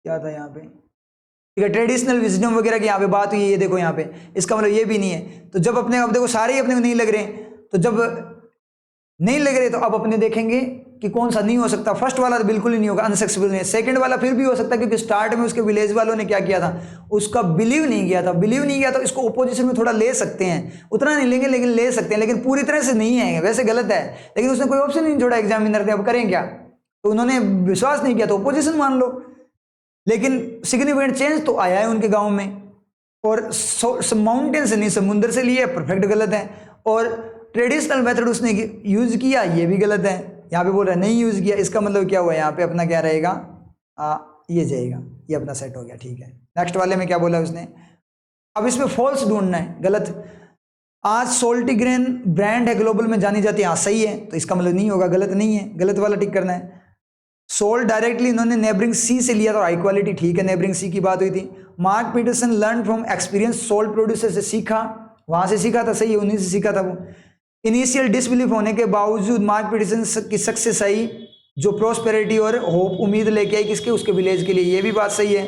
S1: क्या था यहाँ पे, ठीक है, ट्रेडिशनल विजडम वगैरह की यहाँ पे बात हुई है, ये देखो यहाँ पे, इसका मतलब ये भी नहीं है। तो जब अपने, अब देखो सारे ही अपने को नहीं लग रहे, तो जब नहीं लग रहे तो अब अपने देखेंगे कि कौन सा नहीं हो सकता। फर्स्ट वाला तो बिल्कुल ही नहीं होगा, अनसक्सेसफुल नहीं है। सेकंड वाला फिर भी हो सकता है, क्योंकि स्टार्ट में उसके विलेज वालों ने क्या किया था, उसका बिलीव नहीं किया था, तो इसको ओपोजिशन में थोड़ा ले सकते हैं, उतना नहीं लेंगे लेकिन ले सकते हैं, लेकिन पूरी तरह से नहीं है, वैसे गलत है, लेकिन उसने कोई ऑप्शन नहीं छोड़ा एग्जामिनर ने, अब करें क्या, तो उन्होंने विश्वास नहीं किया तो ओपोजिशन मान लो। लेकिन सिग्निफिकेंट चेंज तो आया है उनके गाँव में, और माउंटेन से नहीं समुद्र से लिए, परफेक्ट गलत है। और ट्रेडिशनल मेथड उसने यूज किया, ये भी गलत है। यहाँ पे बोल रहा है नहीं यूज किया, इसका मतलब क्या हुआ, यहाँ पे अपना क्या रहेगा, ये जाएगा, ये अपना सेट हो गया, ठीक है। नेक्स्ट वाले में क्या बोला उसने, अब इसमें फॉल्स ढूंढना है, गलत। आज सोल्टी ग्रेन ब्रांड है, ग्लोबल में जानी जाती है, हाँ सही है, तो इसका मतलब नहीं होगा, गलत नहीं है, गलत वाला टिक करना है। सोल्ट डायरेक्टली इन्होंने नेबरिंग सी से लिया था, हाई क्वालिटी, ठीक है, नेबरिंग सी की बात हुई थी। Mark Peterson learn from experience, salt producer से सीखा, वहां से सीखा था, सही है, उन्हीं से सीखा था वो। इनिशियल डिसबिलीफ होने के बावजूद मार्क पीटरसन की सक्सेस आई, जो प्रोस्पेरिटी और होप, उम्मीद लेके आई किसके, उसके विलेज के लिए, ये भी बात सही है।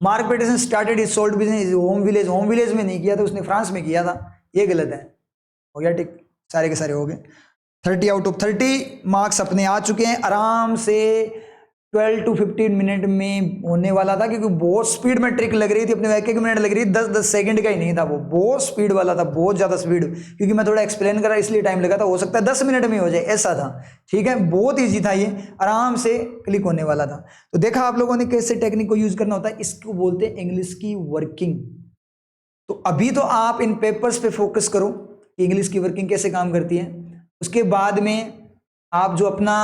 S1: Mark Peterson started his salt business home village, home village में नहीं किया था उसने, फ्रांस में किया था, ये गलत है। हो गया ठीक, सारे के सारे हो गए। 30 आउट ऑफ 30 मार्क्स अपने आ चुके हैं आराम से। 12 to 15 मिनट में होने वाला था, क्योंकि बहुत स्पीड में ट्रिक लग रही थी अपने, 1-1 मिनट लग रही थी, 10-10 सेकंड का ही नहीं था वो, बहुत स्पीड वाला था, बहुत ज़्यादा स्पीड, क्योंकि मैं थोड़ा एक्सप्लेन करा इसलिए टाइम लगा था, हो सकता है 10 मिनट में हो जाए, ऐसा था। ठीक है, बहुत ईजी था ये, आराम से क्लिक होने वाला था। तो देखा आप लोगों ने कैसे टेक्निक को यूज करना होता है, इसको बोलते हैं इंग्लिश की वर्किंग। तो अभी तो आप इन पेपर्स पे फोकस करो कि इंग्लिश की वर्किंग कैसे काम करती है, उसके बाद में आप जो अपना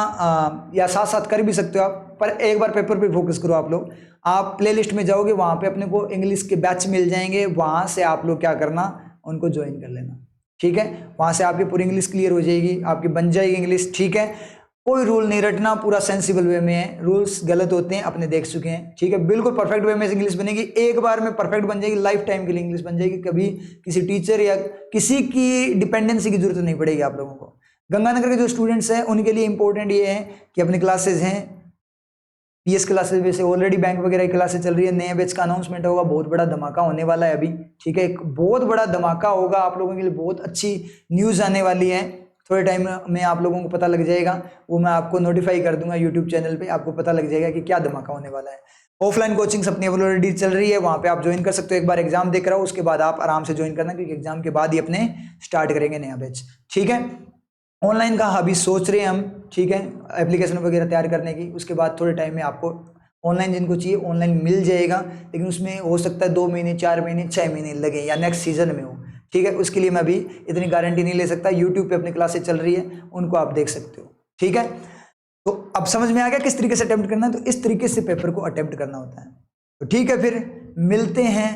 S1: या साथ साथ कर भी सकते हो आप, पर एक बार पेपर पे फोकस करो आप लोग। आप प्लेलिस्ट में जाओगे, वहाँ पे अपने को इंग्लिश के बैच मिल जाएंगे, वहाँ से आप लोग क्या करना, उनको ज्वाइन कर लेना। ठीक है, वहाँ से आपकी पूरी इंग्लिश क्लियर हो जाएगी, आपकी बन जाएगी इंग्लिश। ठीक है, कोई रूल नहीं रटना, पूरा सेंसिबल वे में है, रूल्स गलत होते हैं अपने देख चुके हैं। ठीक है, बिल्कुल परफेक्ट वे में इंग्लिश बनेगी, एक बार में परफेक्ट बन जाएगी, लाइफ टाइम के लिए इंग्लिश बन जाएगी, कभी किसी टीचर या किसी की डिपेंडेंसी की जरूरत नहीं पड़ेगी आप लोगों को। गंगानगर के जो स्टूडेंट्स हैं उनके लिए इंपॉर्टेंट ये है कि अपनी क्लासेज हैं, पीएस क्लासेज वैसे ऑलरेडी बैंक वगैरह की क्लासेज चल रही है, नए बैच का अनाउंसमेंट होगा, बहुत बड़ा धमाका होने वाला है अभी। ठीक है, एक बहुत बड़ा धमाका होगा आप लोगों के लिए, बहुत अच्छी न्यूज़ आने वाली है, थोड़े टाइम में आप लोगों को पता लग जाएगा, वो मैं आपको नोटिफाई कर दूंगा यूट्यूब चैनल पे, आपको पता लग जाएगा कि क्या धमाका होने वाला है। ऑफलाइन कोचिंग अपनी ऑलरेडी चल रही है, वहाँ पे आप ज्वाइन कर सकते हो, एक बार एग्जाम देकर आओ, उसके बाद आप आराम से ज्वाइन करना, क्योंकि एग्जाम के बाद ही अपने स्टार्ट करेंगे नया बैच। ठीक है, ऑनलाइन का अभी सोच रहे हैं हम। ठीक है, एप्लीकेशन वगैरह तैयार करने की, उसके बाद थोड़े टाइम में आपको ऑनलाइन जिनको चाहिए ऑनलाइन मिल जाएगा, लेकिन उसमें हो सकता है 2 महीने 4 महीने 6 महीने लगे, या नेक्स्ट सीजन में हो। ठीक है, उसके लिए मैं अभी इतनी गारंटी नहीं ले सकता। यूट्यूब पे अपनी क्लासेस चल रही है, उनको आप देख सकते हो। ठीक है, तो अब समझ में आ गया किस तरीके से अटेम्प्ट करना है, तो इस तरीके से पेपर को अटेम्प्ट करना होता है। तो ठीक है, फिर मिलते हैं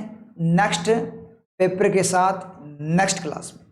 S1: नेक्स्ट पेपर के साथ नेक्स्ट क्लास में।